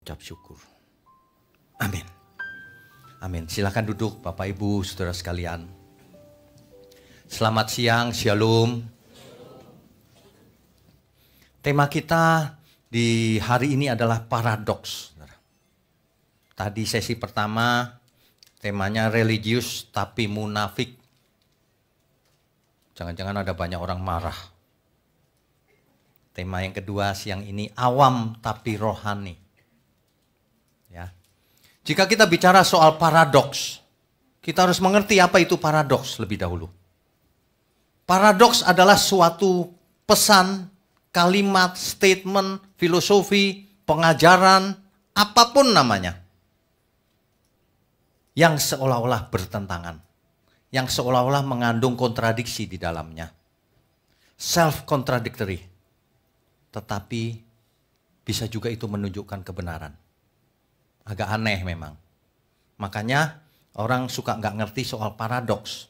Ucap syukur. Amin. Amin. Silakan duduk Bapak Ibu, saudara sekalian. Selamat siang, shalom. Tema kita di hari ini adalah paradoks. Tadi sesi pertama temanya religius tapi munafik. Jangan-jangan ada banyak orang marah. Tema yang kedua siang ini awam tapi rohani. Ya. Jika kita bicara soal paradoks, kita harus mengerti apa itu paradoks lebih dahulu. Paradoks adalah suatu pesan, kalimat, statement, filosofi, pengajaran, apapun namanya, yang seolah-olah bertentangan, yang seolah-olah mengandung kontradiksi di dalamnya. Self-contradictory. Tetapi bisa juga itu menunjukkan kebenaran. Agak aneh memang. Makanya orang suka nggak ngerti soal paradoks.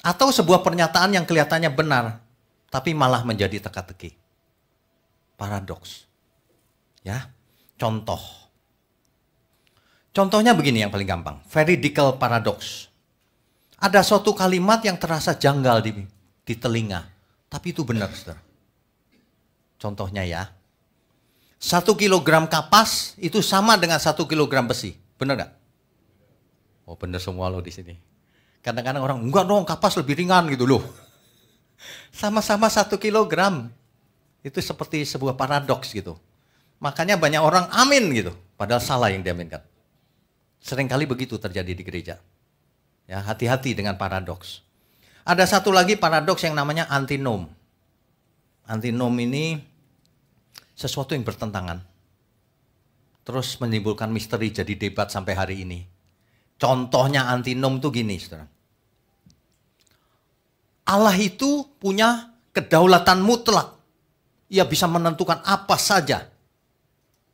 Atau sebuah pernyataan yang kelihatannya benar, tapi malah menjadi teka-teki. Paradoks. Ya, contoh. Contohnya begini yang paling gampang, veridical paradox. Ada suatu kalimat yang terasa janggal di telinga, tapi itu benar, saudara. Contohnya ya, 1 kilogram kapas itu sama dengan 1 kilogram besi, benar nggak? Oh benar semua loh di sini. Kadang-kadang orang, enggak dong kapas lebih ringan gitu loh. Sama-sama 1 kilogram, itu seperti sebuah paradoks gitu. Makanya banyak orang amin gitu, padahal salah yang diaminkan. Seringkali begitu terjadi di gereja. Ya, hati-hati dengan paradoks. Ada satu lagi paradoks yang namanya antinom. Antinom ini sesuatu yang bertentangan. Terus menimbulkan misteri jadi debat sampai hari ini. Contohnya antinom itu gini, saudara. Allah itu punya kedaulatan mutlak. Ia bisa menentukan apa saja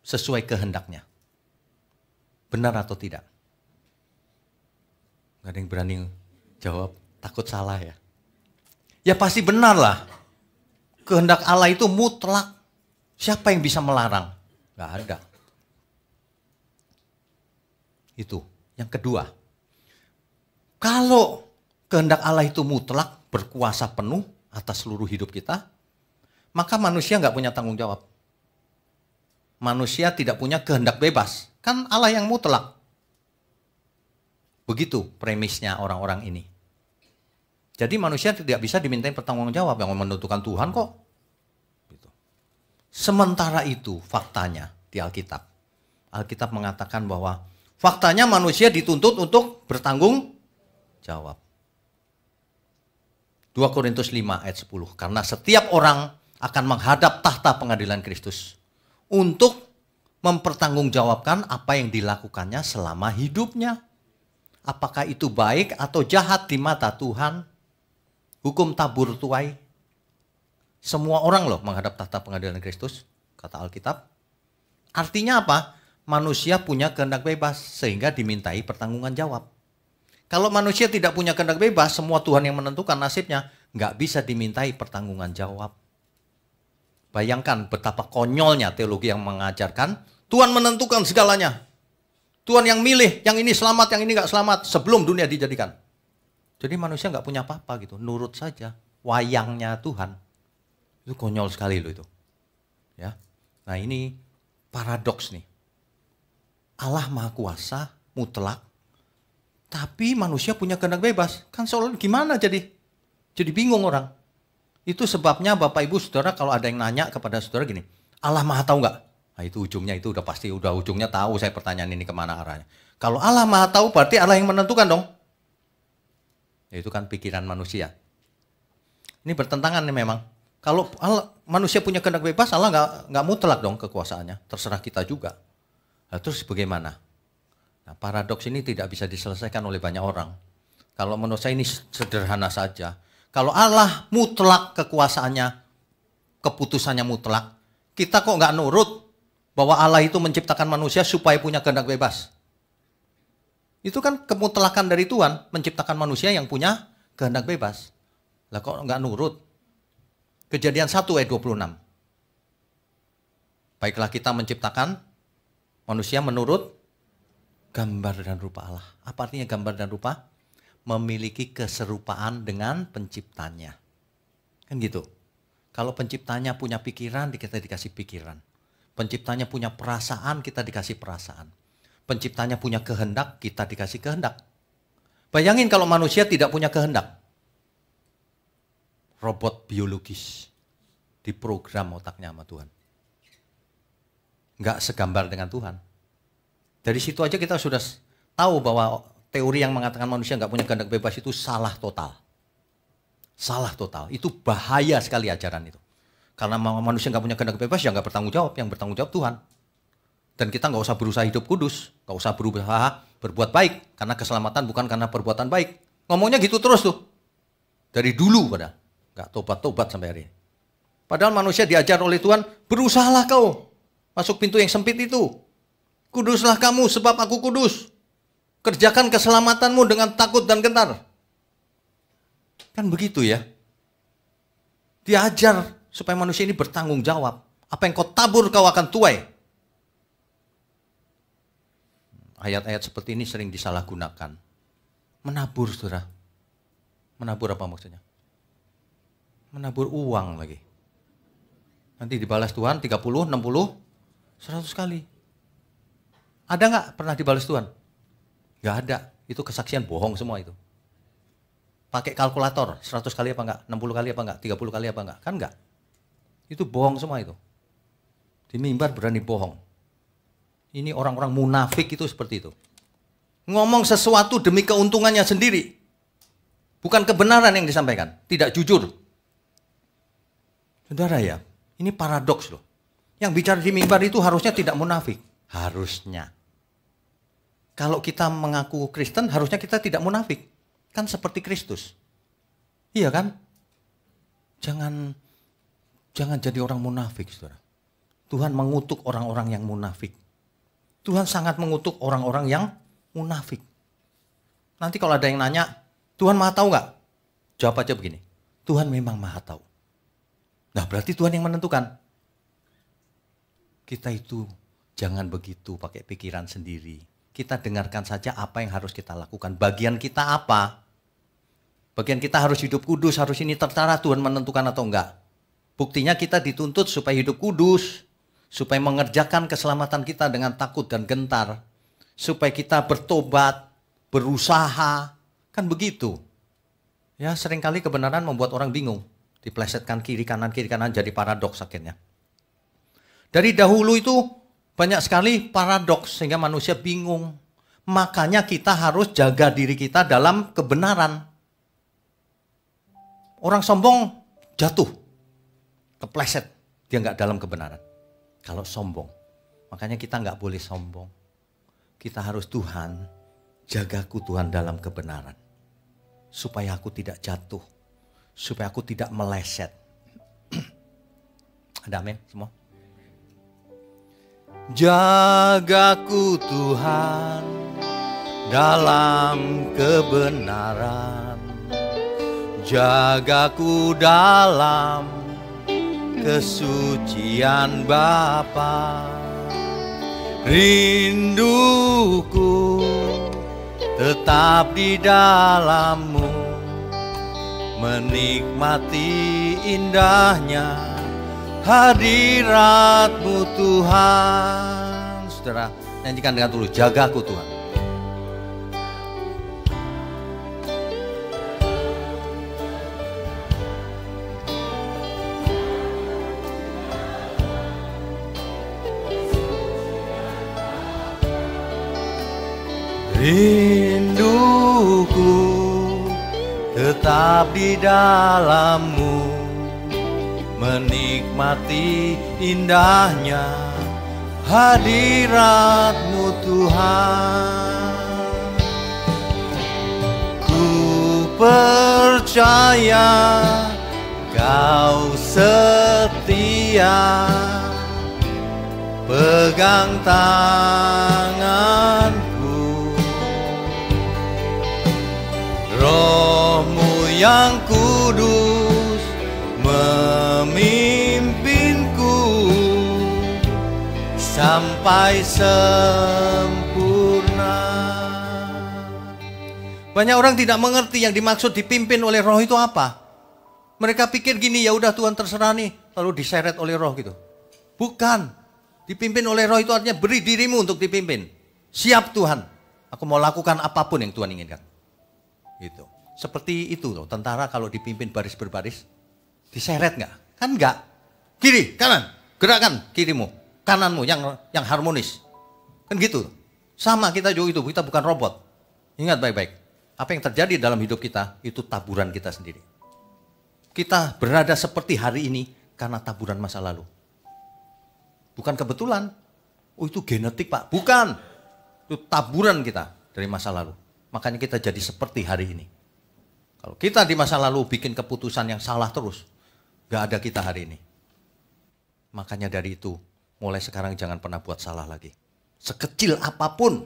sesuai kehendaknya. Benar atau tidak? Gak ada yang berani jawab, takut salah ya. Ya pasti benar lah. Kehendak Allah itu mutlak. Siapa yang bisa melarang? Gak ada. Itu. Yang kedua. Kalau kehendak Allah itu mutlak, berkuasa penuh atas seluruh hidup kita, maka manusia gak punya tanggung jawab. Manusia tidak punya kehendak bebas. Kan Allah yang mutlak. Begitu premisnya orang-orang ini. Jadi manusia tidak bisa dimintain pertanggungjawab, yang menentukan Tuhan kok. Gitu. Sementara itu faktanya di Alkitab. Alkitab mengatakan bahwa faktanya manusia dituntut untuk bertanggung jawab. 2 Korintus 5 ayat 10. Karena setiap orang akan menghadap tahta pengadilan Kristus untuk mempertanggungjawabkan apa yang dilakukannya selama hidupnya. Apakah itu baik atau jahat di mata Tuhan? Hukum tabur tuai. Semua orang loh menghadap tahta pengadilan Kristus, kata Alkitab. Artinya apa? Manusia punya kehendak bebas sehingga dimintai pertanggungan jawab. Kalau manusia tidak punya kehendak bebas, semua Tuhan yang menentukan nasibnya, nggak bisa dimintai pertanggungan jawab. Bayangkan betapa konyolnya teologi yang mengajarkan Tuhan menentukan segalanya. Tuhan yang milih, yang ini selamat, yang ini nggak selamat sebelum dunia dijadikan. Jadi manusia nggak punya apa-apa gitu, nurut saja. Wayangnya Tuhan. Itu konyol sekali loh itu. Ya. Nah ini paradoks nih. Allah Maha Kuasa, mutlak, tapi manusia punya kehendak bebas. Kan soal gimana jadi? Jadi bingung orang. Itu sebabnya Bapak Ibu Saudara kalau ada yang nanya kepada saudara gini, Allah Maha tahu nggak? Nah itu ujungnya itu udah pasti, udah ujungnya tahu saya pertanyaan ini kemana arahnya. Kalau Allah Maha tahu berarti Allah yang menentukan dong. Ya, itu kan pikiran manusia. Ini bertentangan nih memang. Kalau manusia punya kehendak bebas, Allah nggak mutlak dong kekuasaannya. Terserah kita juga. Nah, terus bagaimana? Nah, paradoks ini tidak bisa diselesaikan oleh banyak orang. Kalau menurut saya ini sederhana saja. Kalau Allah mutlak kekuasaannya, keputusannya mutlak, kita kok nggak nurut bahwa Allah itu menciptakan manusia supaya punya kehendak bebas. Itu kan kemutlakan dari Tuhan, menciptakan manusia yang punya kehendak bebas. Lah kok nggak nurut? Kejadian 1 ayat 26. Baiklah kita menciptakan Manusia menurut gambar dan rupa Allah. Apa artinya gambar dan rupa? Memiliki keserupaan dengan penciptanya. Kan gitu. Kalau penciptanya punya pikiran, kita dikasih pikiran. Penciptanya punya perasaan, kita dikasih perasaan. Penciptanya punya kehendak, kita dikasih kehendak. Bayangin kalau manusia tidak punya kehendak. Robot biologis. Diprogram otaknya sama Tuhan. Nggak segambar dengan Tuhan. Dari situ aja kita sudah tahu bahwa teori yang mengatakan manusia nggak punya kehendak bebas itu salah total. Salah total. Itu bahaya sekali ajaran itu. Karena manusia nggak punya kehendak bebas, ya nggak bertanggung jawab. Yang bertanggung jawab Tuhan. Dan kita nggak usah berusaha hidup kudus. Nggak usah berusaha berbuat baik. Karena keselamatan bukan karena perbuatan baik. Ngomongnya gitu terus tuh. Dari dulu pada. Nggak tobat-tobat sampai hari ini. Padahal manusia diajar oleh Tuhan, berusahalah kau masuk pintu yang sempit itu. Kuduslah kamu sebab aku kudus. Kerjakan keselamatanmu dengan takut dan gentar. Kan begitu ya. Diajar supaya manusia ini bertanggung jawab. Apa yang kau tabur kau akan tuai. Ayat-ayat seperti ini sering disalahgunakan. Menabur, saudara. Menabur apa maksudnya? Menabur uang lagi. Nanti dibalas Tuhan 30, 60, 100 kali. Ada nggak pernah dibalas Tuhan? Nggak ada. Itu kesaksian bohong semua itu. Pakai kalkulator, 100 kali apa enggak? 60 kali apa enggak? 30 kali apa enggak? Kan enggak. Itu bohong semua itu. Di mimbar berani bohong. Ini orang-orang munafik itu seperti itu. Ngomong sesuatu demi keuntungannya sendiri. Bukan kebenaran yang disampaikan. Tidak jujur. Saudara ya, ini paradoks loh. Yang bicara di mimbar itu harusnya tidak munafik. Harusnya. Kalau kita mengaku Kristen, harusnya kita tidak munafik. Kan seperti Kristus. Iya kan? Jangan jadi orang munafik, saudara. Tuhan mengutuk orang-orang yang munafik. Tuhan sangat mengutuk orang-orang yang munafik. Nanti kalau ada yang nanya, Tuhan maha tahu nggak? Jawab aja begini, Tuhan memang maha tahu. Nah berarti Tuhan yang menentukan. Kita itu jangan begitu pakai pikiran sendiri. Kita dengarkan saja apa yang harus kita lakukan. Bagian kita apa? Bagian kita harus hidup kudus, harus ini tertara Tuhan menentukan atau enggak. Buktinya kita dituntut supaya hidup kudus. Supaya mengerjakan keselamatan kita dengan takut dan gentar. Supaya kita bertobat, berusaha. Kan begitu. Ya seringkali kebenaran membuat orang bingung. Diplesetkan kiri kanan jadi paradoks akhirnya. Dari dahulu itu banyak sekali paradoks sehingga manusia bingung. Makanya kita harus jaga diri kita dalam kebenaran. Orang sombong jatuh, kepleset, dia nggak dalam kebenaran. Kalau sombong, makanya kita nggak boleh sombong. Kita harus Tuhan, jagaku Tuhan dalam kebenaran. Supaya aku tidak jatuh, supaya aku tidak meleset. Ada amin semua? Jagaku Tuhan dalam kebenaran, jagaku dalam kesucian Bapa. Rinduku tetap di dalam-Mu, menikmati indahnya hadirat-Mu Tuhan. Saudara, nyanyikan dengan tulus, jagaku Tuhan. Rinduku tetap di dalam-Mu, menikmati indahnya hadirat-Mu Tuhan. Ku percaya Kau setia, pegang tanganku. Roh-Mu yang kudus memimpinku sampai sampai sempurna. Banyak orang tidak mengerti yang dimaksud dipimpin oleh roh itu apa. Mereka pikir gini, ya udah Tuhan terserah nih, lalu diseret oleh roh gitu. Bukan. Dipimpin oleh roh itu artinya beri dirimu untuk dipimpin. Siap Tuhan, aku mau lakukan apapun yang Tuhan inginkan. Gitu. Seperti itu loh, tentara kalau dipimpin baris berbaris, diseret nggak? Kan nggak. Kiri, kanan, gerakan kirimu, kananmu yang harmonis. Kan gitu. Sama kita juga itu, kita bukan robot. Ingat baik-baik, apa yang terjadi dalam hidup kita, itu taburan kita sendiri. Kita berada seperti hari ini karena taburan masa lalu. Bukan kebetulan. Oh itu genetik Pak. Bukan. Itu taburan kita dari masa lalu. Makanya kita jadi seperti hari ini. Kalau kita di masa lalu bikin keputusan yang salah terus, gak ada kita hari ini. Makanya dari itu, mulai sekarang jangan pernah buat salah lagi. Sekecil apapun.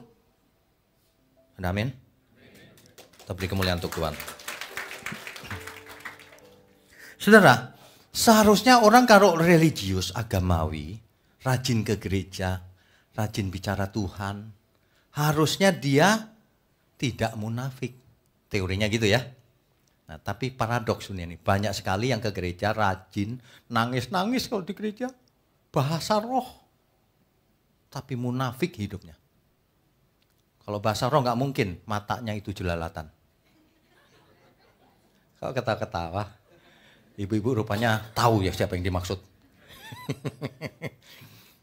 Amin. Kita beri kemuliaan untuk Tuhan. Saudara, seharusnya orang kalau religius, agamawi, rajin ke gereja, rajin bicara Tuhan, harusnya dia tidak munafik. Teorinya gitu ya. Nah, tapi paradoks ini, banyak sekali yang ke gereja rajin, nangis-nangis kalau di gereja, bahasa roh. Tapi munafik hidupnya. Kalau bahasa roh nggak mungkin, matanya itu jelalatan. Kalau ketawa-ketawa. Ibu-ibu rupanya tahu ya siapa yang dimaksud.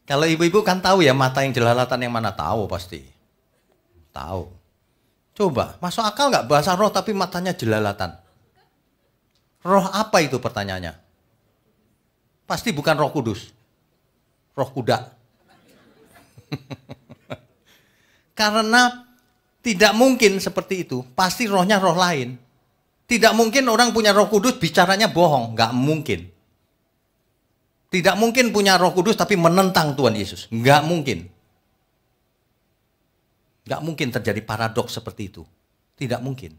Kalau ibu-ibu kan tahu ya mata yang jelalatan yang mana, tahu pasti. Tahu. Coba, masuk akal nggak bahasa roh tapi matanya jelalatan? Roh apa itu pertanyaannya? Pasti bukan Roh Kudus. Roh kuda. Karena tidak mungkin seperti itu, pasti rohnya roh lain. Tidak mungkin orang punya Roh Kudus bicaranya bohong, nggak mungkin. Tidak mungkin punya Roh Kudus tapi menentang Tuhan Yesus, nggak mungkin. Nggak mungkin terjadi paradoks seperti itu, tidak mungkin.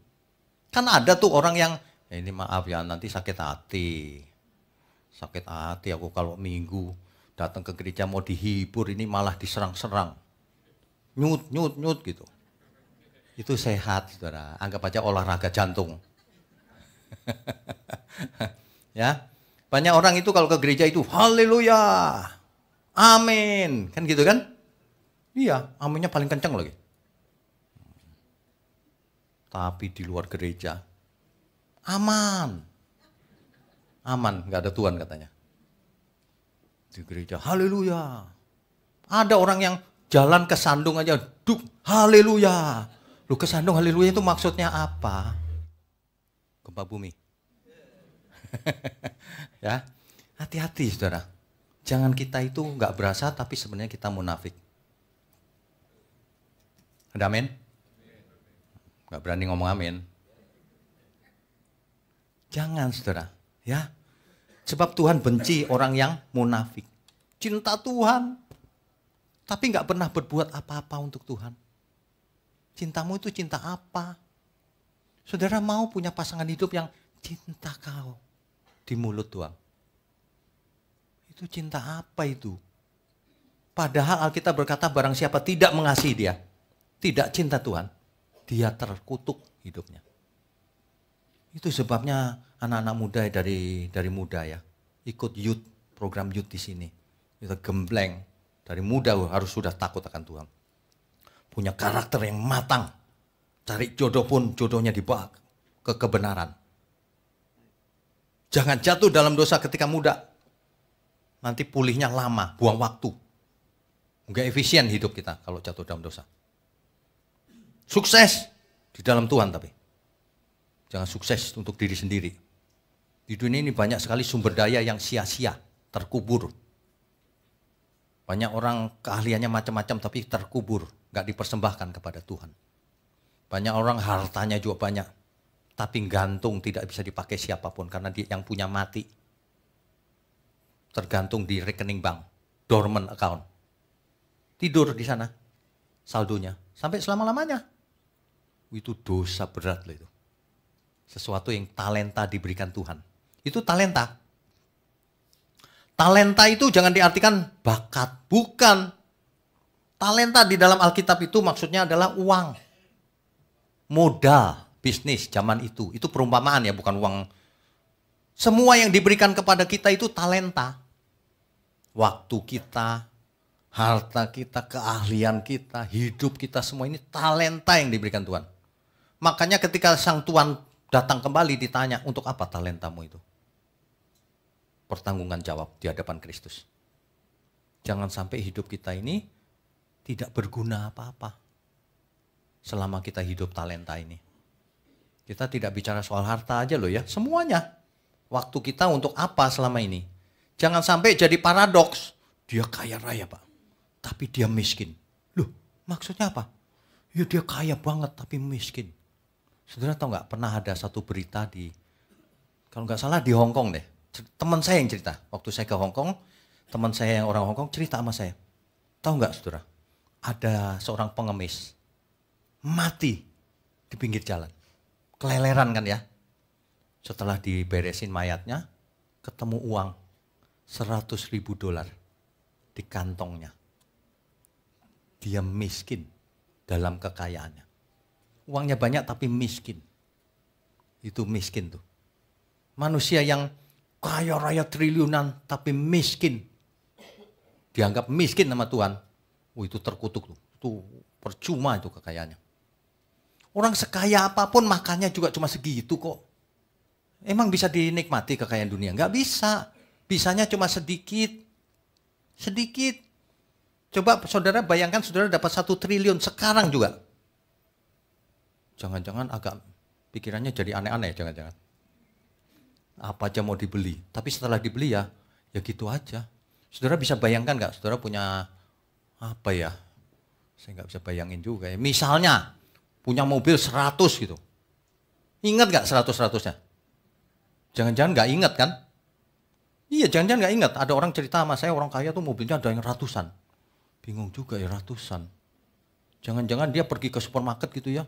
Kan ada tuh orang yang, ini maaf ya nanti sakit hati aku kalau minggu datang ke gereja mau dihibur ini malah diserang-serang, nyut gitu. Itu sehat, saudara. Anggap aja olahraga jantung. Ya, banyak orang itu kalau ke gereja itu haleluya, amin, kan gitu kan? Iya, aminnya paling kencang lagi. Tapi di luar gereja aman, nggak ada Tuhan katanya. Di gereja haleluya. Ada orang yang jalan ke sandung aja, duk haleluya. Lu ke sandung haleluya itu maksudnya apa? Gempa bumi. Ya, hati-hati saudara. Jangan kita itu nggak berasa tapi sebenarnya kita munafik. Ada amin? Nggak berani ngomong amin. Jangan saudara, ya. Sebab Tuhan benci orang yang munafik. Cinta Tuhan, tapi nggak pernah berbuat apa-apa untuk Tuhan. Cintamu itu cinta apa? Saudara mau punya pasangan hidup yang cinta kau di mulut doang. Itu cinta apa itu? Padahal Alkitab berkata barang siapa tidak mengasihi dia, tidak cinta Tuhan, dia terkutuk hidupnya. Itu sebabnya anak-anak muda dari muda ya, ikut youth, program youth di sini. Itu gembleng, dari muda harus sudah takut akan Tuhan. Punya karakter yang matang. Cari jodoh pun jodohnya dibawa ke kebenaran. Jangan jatuh dalam dosa ketika muda. Nanti pulihnya lama, buang waktu. Enggak efisien hidup kita kalau jatuh dalam dosa. Sukses di dalam Tuhan tapi. Jangan sukses untuk diri sendiri. Di dunia ini banyak sekali sumber daya yang sia-sia, terkubur. Banyak orang keahliannya macam-macam tapi terkubur, enggak dipersembahkan kepada Tuhan. Banyak orang hartanya juga banyak, tapi gantung tidak bisa dipakai siapapun karena dia yang punya mati. Tergantung di rekening bank, dormant account. Tidur di sana, saldonya, sampai selama-lamanya. Itu dosa berat loh itu. Sesuatu yang talenta diberikan Tuhan. Itu talenta. Talenta itu jangan diartikan bakat, bukan. Talenta di dalam Alkitab itu maksudnya adalah uang. Modal bisnis zaman itu. Itu perumpamaan ya, bukan uang. Semua yang diberikan kepada kita itu talenta. Waktu kita, harta kita, keahlian kita, hidup kita, semua ini talenta yang diberikan Tuhan. Makanya ketika sang Tuhan datang kembali ditanya, untuk apa talentamu itu? Pertanggungan jawab di hadapan Kristus. Jangan sampai hidup kita ini tidak berguna apa-apa selama kita hidup talenta ini. Kita tidak bicara soal harta aja loh ya, semuanya. Waktu kita untuk apa selama ini? Jangan sampai jadi paradoks. Dia kaya raya Pak, tapi dia miskin. Loh, maksudnya apa? Ya dia kaya banget tapi miskin. Saudara tahu nggak, pernah ada satu berita kalau nggak salah di Hong Kong deh. Teman saya yang cerita, waktu saya ke Hong Kong, teman saya yang orang Hong Kong cerita sama saya. Tahu nggak saudara, ada seorang pengemis mati di pinggir jalan. Keleleran kan ya. Setelah diberesin mayatnya, ketemu uang $100.000 di kantongnya. Dia miskin dalam kekayaannya. Uangnya banyak tapi miskin. Itu miskin tuh. Manusia yang kaya raya triliunan tapi miskin. Dianggap miskin sama Tuhan. Itu terkutuk tuh. Itu percuma itu kekayaannya. Orang sekaya apapun makannya juga cuma segitu kok. Emang bisa dinikmati kekayaan dunia? Nggak bisa. Bisanya cuma sedikit. Sedikit. Coba saudara bayangkan saudara dapat 1 triliun sekarang juga. Jangan-jangan agak pikirannya jadi aneh-aneh, jangan-jangan. Apa aja mau dibeli. Tapi setelah dibeli ya gitu aja. Saudara bisa bayangkan nggak? Saudara punya apa ya? Saya nggak bisa bayangin juga ya. Misalnya punya mobil 100 gitu. Ingat nggak 100-100-nya? Jangan-jangan nggak ingat kan? Iya, jangan-jangan nggak ingat. Ada orang cerita sama saya, orang kaya tuh mobilnya ada yang ratusan. Bingung juga ya, ratusan. Jangan-jangan dia pergi ke supermarket gitu ya.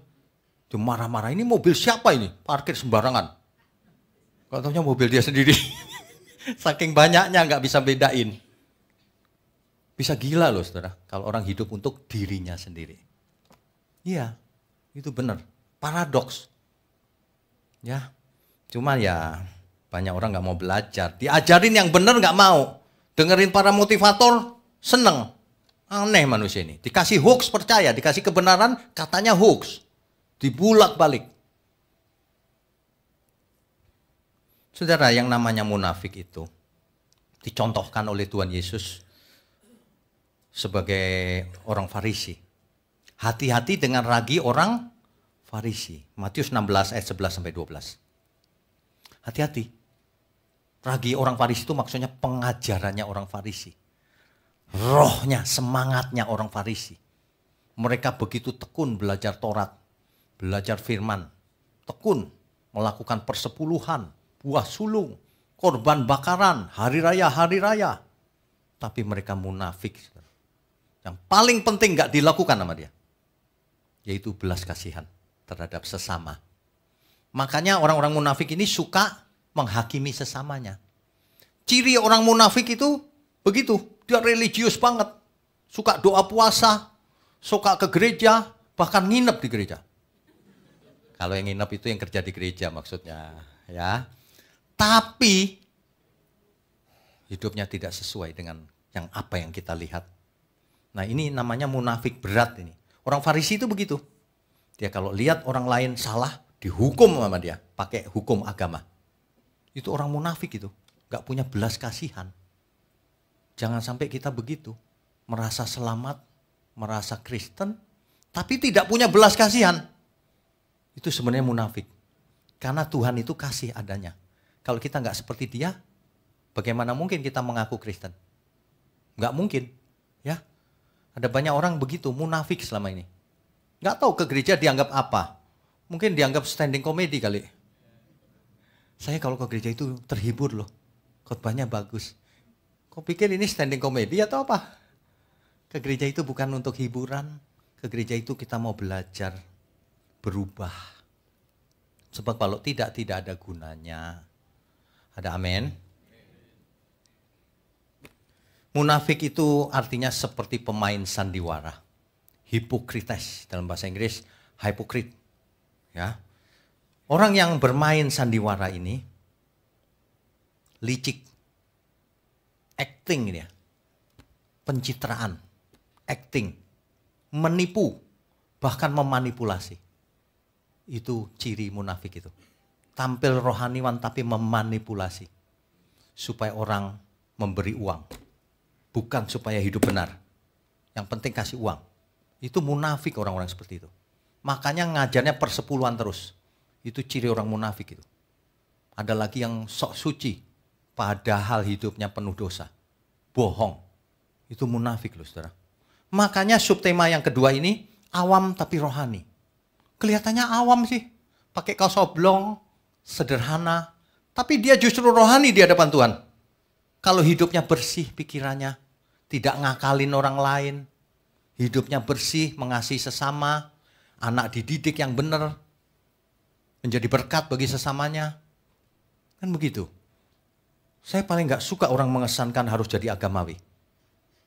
Dia marah-marah, ini mobil siapa ini? Parkir sembarangan. Kalau taunya mobil dia sendiri. Saking banyaknya nggak bisa bedain. Bisa gila loh saudara, kalau orang hidup untuk dirinya sendiri. Iya, itu benar. Paradoks. Ya, cuma ya banyak orang nggak mau belajar. Diajarin yang benar nggak mau. Dengerin para motivator, seneng. Aneh manusia ini. Dikasih hoax percaya, dikasih kebenaran katanya hoax. Dibulak-balik. Saudara, yang namanya munafik itu dicontohkan oleh Tuhan Yesus sebagai orang Farisi. Hati-hati dengan ragi orang Farisi. Matius 16 ayat 11 sampai 12. Hati-hati. Ragi orang Farisi itu maksudnya pengajarannya orang Farisi. Rohnya, semangatnya orang Farisi. Mereka begitu tekun belajar Taurat, belajar firman, tekun melakukan persepuluhan, buah sulung, korban bakaran, hari raya. Tapi mereka munafik. Yang paling penting gak dilakukan sama dia. Yaitu belas kasihan terhadap sesama. Makanya orang-orang munafik ini suka menghakimi sesamanya. Ciri orang munafik itu begitu. Dia religius banget. Suka doa puasa, suka ke gereja, bahkan nginep di gereja. Kalau yang nginep itu yang kerja di gereja maksudnya. Ya. Tapi hidupnya tidak sesuai dengan apa yang kita lihat. Nah ini namanya munafik berat ini. Orang Farisi itu begitu. Dia kalau lihat orang lain salah, dihukum sama dia. Pakai hukum agama. Itu orang munafik itu. Gak punya belas kasihan. Jangan sampai kita begitu. Merasa selamat, merasa Kristen, tapi tidak punya belas kasihan. Itu sebenarnya munafik. Karena Tuhan itu kasih adanya. Kalau kita gak seperti dia, bagaimana mungkin kita mengaku Kristen? Gak mungkin. Ya, ada banyak orang begitu, munafik selama ini. Gak tahu ke gereja dianggap apa. Mungkin dianggap standing comedy kali. Saya kalau ke gereja itu terhibur loh. Khotbahnya bagus. Kok pikir ini standing comedy atau apa? Ke gereja itu bukan untuk hiburan. Ke gereja itu kita mau belajar berubah. Sebab kalau tidak ada gunanya. Ada amin? Munafik itu artinya seperti pemain sandiwara. Hipokrites, dalam bahasa Inggris hypocrite. Ya. Orang yang bermain sandiwara ini licik, acting dia, pencitraan, acting, menipu, bahkan memanipulasi. Itu ciri munafik itu. Tampil rohaniwan tapi memanipulasi. Supaya orang memberi uang. Bukan supaya hidup benar. Yang penting kasih uang. Itu munafik orang-orang seperti itu. Makanya ngajarnya persepuluhan terus. Itu ciri orang munafik itu. Ada lagi yang sok suci. Padahal hidupnya penuh dosa. Bohong. Itu munafik loh saudara. Makanya subtema yang kedua ini, awam tapi rohani. Kelihatannya awam sih. Pakai kaos oblong, sederhana. Tapi dia justru rohani di hadapan Tuhan. Kalau hidupnya bersih pikirannya. Tidak ngakalin orang lain. Hidupnya bersih, mengasihi sesama. Anak dididik yang benar. Menjadi berkat bagi sesamanya. Kan begitu. Saya paling gak suka orang mengesankan harus jadi agamawi.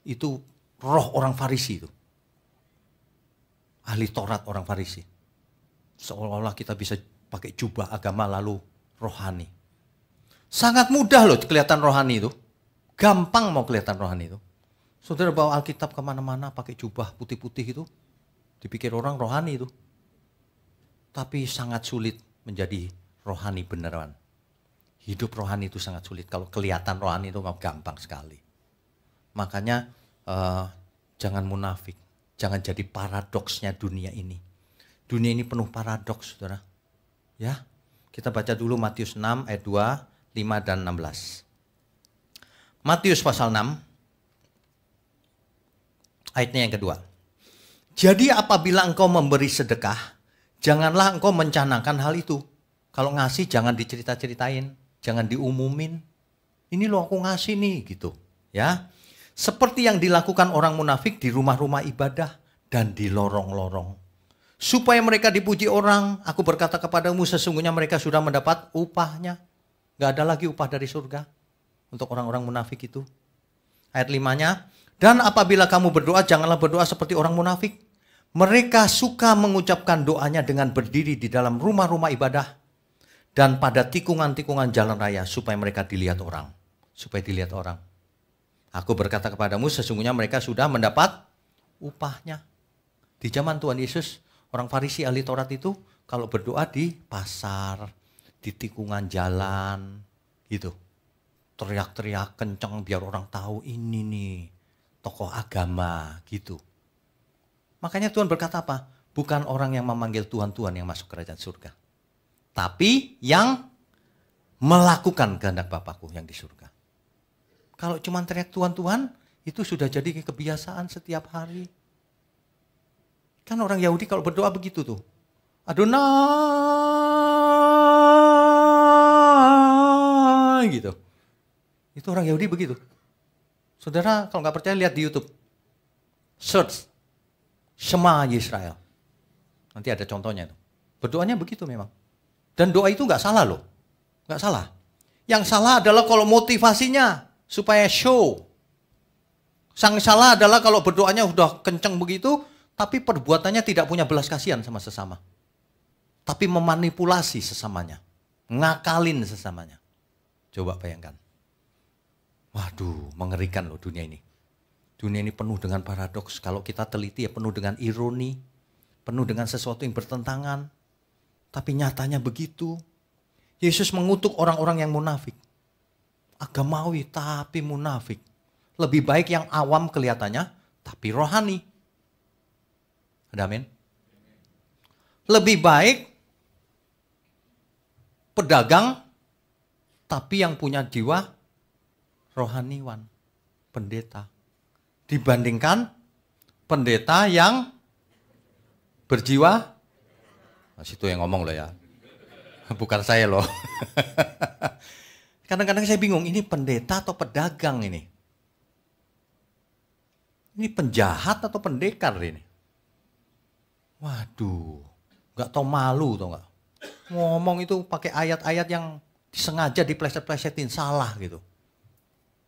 Itu roh orang Farisi itu. Ahli Taurat orang Farisi. Seolah-olah kita bisa pakai jubah agama lalu rohani. Sangat mudah loh kelihatan rohani itu. Gampang mau kelihatan rohani itu. Saudara bawa Alkitab kemana-mana pakai jubah putih-putih itu. Dipikir orang rohani itu. Tapi sangat sulit menjadi rohani beneran. Hidup rohani itu sangat sulit. Kalau kelihatan rohani itu gampang sekali. Makanya jangan munafik. Jangan jadi paradoksnya dunia ini. Dunia ini penuh paradoks, saudara. Ya, kita baca dulu Matius 6 ayat 2, 5 dan 16. Matius pasal 6 ayatnya yang kedua. Jadi apabila engkau memberi sedekah, janganlah engkau mencanangkan hal itu. Kalau ngasih jangan dicerita-ceritain, jangan diumumin. Ini loh aku ngasih nih gitu, ya. Seperti yang dilakukan orang munafik di rumah-rumah ibadah dan di lorong-lorong. Supaya mereka dipuji orang, aku berkata kepadamu sesungguhnya mereka sudah mendapat upahnya. Gak ada lagi upah dari surga untuk orang-orang munafik itu. Ayat 5-nya, dan apabila kamu berdoa, janganlah berdoa seperti orang munafik. Mereka suka mengucapkan doanya dengan berdiri di dalam rumah-rumah ibadah dan pada tikungan-tikungan jalan raya supaya mereka dilihat orang. Supaya dilihat orang. Aku berkata kepadamu sesungguhnya mereka sudah mendapat upahnya. Di zaman Tuhan Yesus, orang Farisi ahli Taurat itu kalau berdoa di pasar, di tikungan jalan, gitu. Teriak-teriak kencang biar orang tahu ini nih tokoh agama, gitu. Makanya Tuhan berkata apa? Bukan orang yang memanggil Tuhan-Tuhan yang masuk kerajaan surga. Tapi yang melakukan kehendak Bapakku yang di surga. Kalau cuma teriak Tuhan-Tuhan, itu sudah jadi kebiasaan setiap hari. Kan orang Yahudi kalau berdoa begitu tuh. Adonai gitu. Itu orang Yahudi begitu. Saudara kalau nggak percaya lihat di YouTube. Search. Shema Yisrael. Nanti ada contohnya itu. Berdoanya begitu memang. Dan doa itu nggak salah loh. Nggak salah. Yang salah adalah kalau motivasinya supaya show. Sang salah adalah kalau berdoanya udah kenceng begitu, tapi perbuatannya tidak punya belas kasihan sama sesama. Tapi memanipulasi sesamanya. Ngakalin sesamanya. Coba bayangkan. Waduh, mengerikan loh dunia ini. Dunia ini penuh dengan paradoks. Kalau kita teliti ya penuh dengan ironi. Penuh dengan sesuatu yang bertentangan. Tapi nyatanya begitu. Yesus mengutuk orang-orang yang munafik. Agamawi tapi munafik. Lebih baik yang awam kelihatannya tapi rohani. Ada amin? Lebih baik pedagang tapi yang punya jiwa rohaniwan, pendeta. Dibandingkan pendeta yang berjiwa, nah, situ yang ngomong loh ya, bukan saya loh. Kadang-kadang saya bingung, ini pendeta atau pedagang ini? Ini penjahat atau pendekar ini? Waduh, gak tau malu tau gak? Ngomong itu pakai ayat-ayat yang disengaja dipleset-plesetin salah gitu.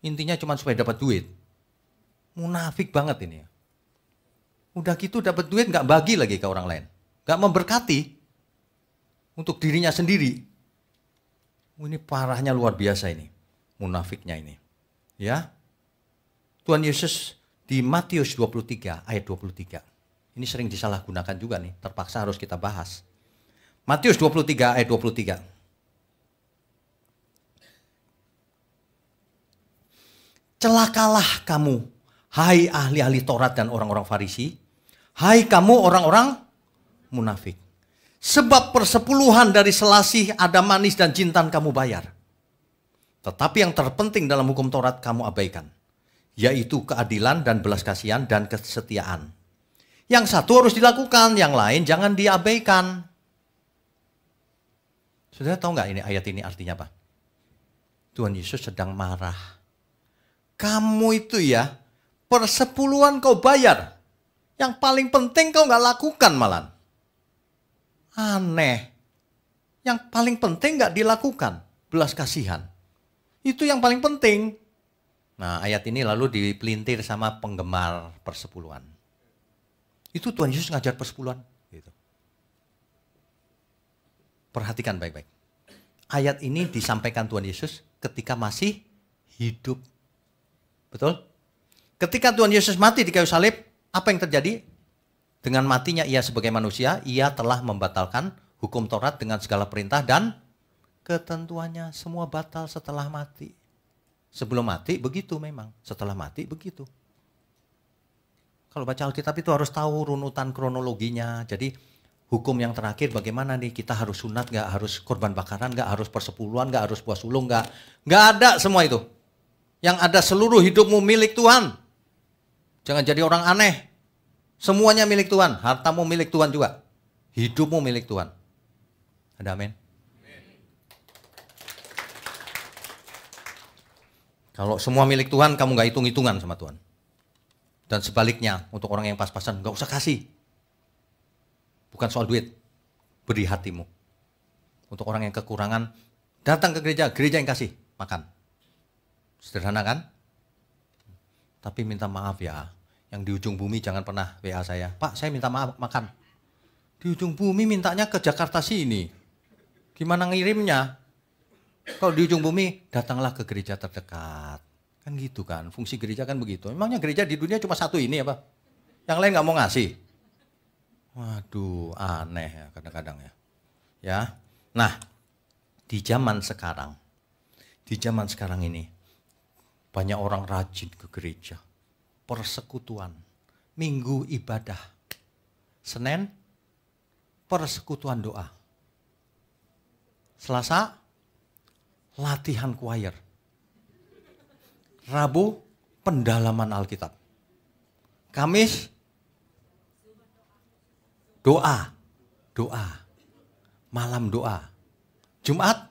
Intinya cuma supaya dapat duit. Munafik banget ini. Udah gitu dapat duit nggak bagi lagi ke orang lain. Nggak memberkati untuk dirinya sendiri. Ini parahnya luar biasa ini. Munafiknya ini. Ya. Tuhan Yesus di Matius 23 ayat 23. Ini sering disalahgunakan juga nih. Terpaksa harus kita bahas. Matius 23 ayat 23. Celakalah kamu, hai ahli-ahli Taurat dan orang-orang Farisi, hai kamu orang-orang munafik. Sebab persepuluhan dari selasih ada manis dan jintan kamu bayar. Tetapi yang terpenting dalam hukum Taurat kamu abaikan, yaitu keadilan dan belas kasihan dan kesetiaan. Yang satu harus dilakukan, yang lain jangan diabaikan. Saudara tahu nggak ini ayat ini artinya apa? Tuhan Yesus sedang marah. Kamu itu ya, persepuluhan kau bayar. Yang paling penting kau nggak lakukan malah. Aneh. Yang paling penting nggak dilakukan. Belas kasihan. Itu yang paling penting. Nah ayat ini lalu dipelintir sama penggemar persepuluhan. Itu Tuhan Yesus ngajar persepuluhan. Gitu. Perhatikan baik-baik. Ayat ini disampaikan Tuhan Yesus ketika masih hidup. Betul? Ketika Tuhan Yesus mati di kayu salib, apa yang terjadi? Dengan matinya ia sebagai manusia, ia telah membatalkan hukum Taurat dengan segala perintah dan ketentuannya. Semua batal setelah mati. Sebelum mati begitu memang, setelah mati begitu. Kalau baca Alkitab itu harus tahu runutan kronologinya. Jadi hukum yang terakhir bagaimana nih? Kita harus sunat nggak? Harus korban bakaran nggak? Harus persepuluhan nggak? Harus puas sulung nggak? Nggak ada semua itu. Yang ada seluruh hidupmu milik Tuhan. Jangan jadi orang aneh. Semuanya milik Tuhan. Hartamu milik Tuhan juga. Hidupmu milik Tuhan. Ada amin? Kalau semua milik Tuhan, kamu nggak hitung-hitungan sama Tuhan. Dan sebaliknya, untuk orang yang pas-pasan, nggak usah kasih. Bukan soal duit. Beri hatimu. Untuk orang yang kekurangan, datang ke gereja, gereja yang kasih, makan. Sederhana kan? Tapi minta maaf ya, yang di ujung bumi jangan pernah WA saya. Pak, saya minta maaf makan. Di ujung bumi mintanya ke Jakarta sini. Gimana ngirimnya? Kalau di ujung bumi, datanglah ke gereja terdekat. Kan gitu kan, fungsi gereja kan begitu. Emangnya gereja di dunia cuma satu ini apa? Yang lain nggak mau ngasih? Waduh, aneh ya kadang-kadang ya. Ya, nah di zaman sekarang ini, banyak orang rajin ke gereja, persekutuan, Minggu ibadah, Senin persekutuan doa, Selasa latihan choir, Rabu pendalaman Alkitab, Kamis doa, malam doa, Jumat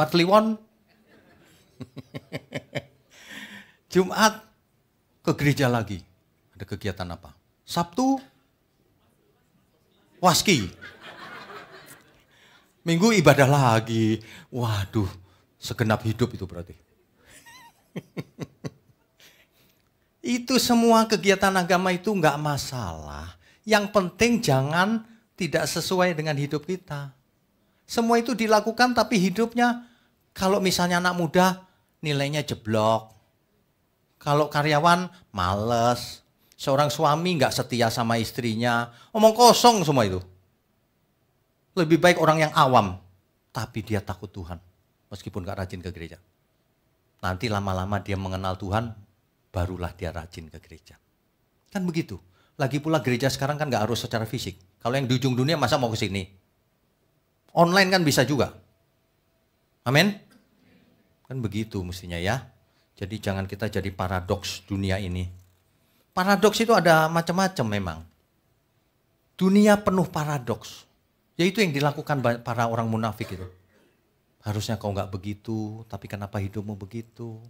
Kliwon, Jumat ke gereja lagi. Ada kegiatan apa? Sabtu waski. Minggu ibadah lagi. Waduh, segenap hidup itu berarti. Itu semua kegiatan agama itu enggak masalah. Yang penting jangan tidak sesuai dengan hidup kita. Semua itu dilakukan tapi hidupnya, kalau misalnya anak muda nilainya jeblok. Kalau karyawan males. Seorang suami nggak setia sama istrinya. Omong kosong semua itu. Lebih baik orang yang awam. Tapi dia takut Tuhan. Meskipun nggak rajin ke gereja. Nanti lama-lama dia mengenal Tuhan. Barulah dia rajin ke gereja. Kan begitu. Lagi pula gereja sekarang kan nggak harus secara fisik. Kalau yang di ujung dunia masa mau ke sini? Online kan bisa juga. Amin? Kan begitu mestinya ya. Jadi jangan kita jadi paradoks dunia ini. Paradoks itu ada macam-macam memang. Dunia penuh paradoks. Yaitu yang dilakukan para orang munafik itu. Harusnya kau nggak begitu, tapi kenapa hidupmu begitu?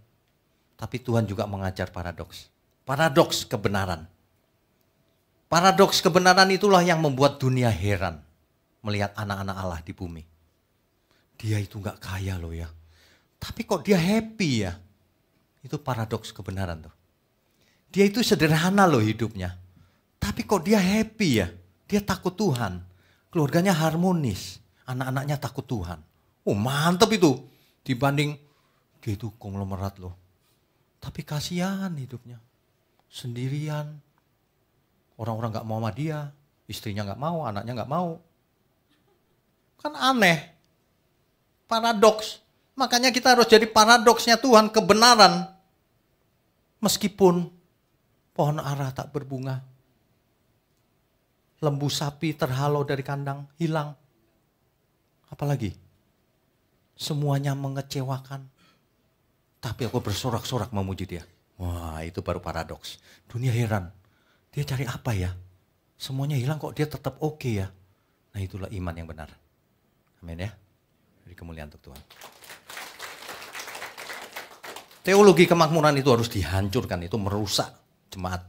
Tapi Tuhan juga mengajar paradoks. Paradoks kebenaran. Paradoks kebenaran itulah yang membuat dunia heran. Melihat anak-anak Allah di bumi. Dia itu nggak kaya loh ya. Tapi kok dia happy ya? Itu paradoks kebenaran tuh. Dia itu sederhana loh hidupnya. Tapi kok dia happy ya? Dia takut Tuhan. Keluarganya harmonis. Anak-anaknya takut Tuhan. Oh mantep itu. Dibanding dia itu konglomerat loh. Tapi kasihan hidupnya. Sendirian. Orang-orang gak mau sama dia. Istrinya gak mau, anaknya gak mau. Kan aneh. Paradoks. Makanya kita harus jadi paradoksnya Tuhan, kebenaran. Meskipun pohon ara tak berbunga. Lembu sapi terhalau dari kandang, hilang. Apalagi? Semuanya mengecewakan. Tapi aku bersorak-sorak memuji dia. Wah, itu baru paradoks. Dunia heran. Dia cari apa ya? Semuanya hilang kok dia tetap oke ya. Nah itulah iman yang benar. Amin ya. Jadi kemuliaan untuk Tuhan. Teologi kemakmuran itu harus dihancurkan. Itu merusak jemaat.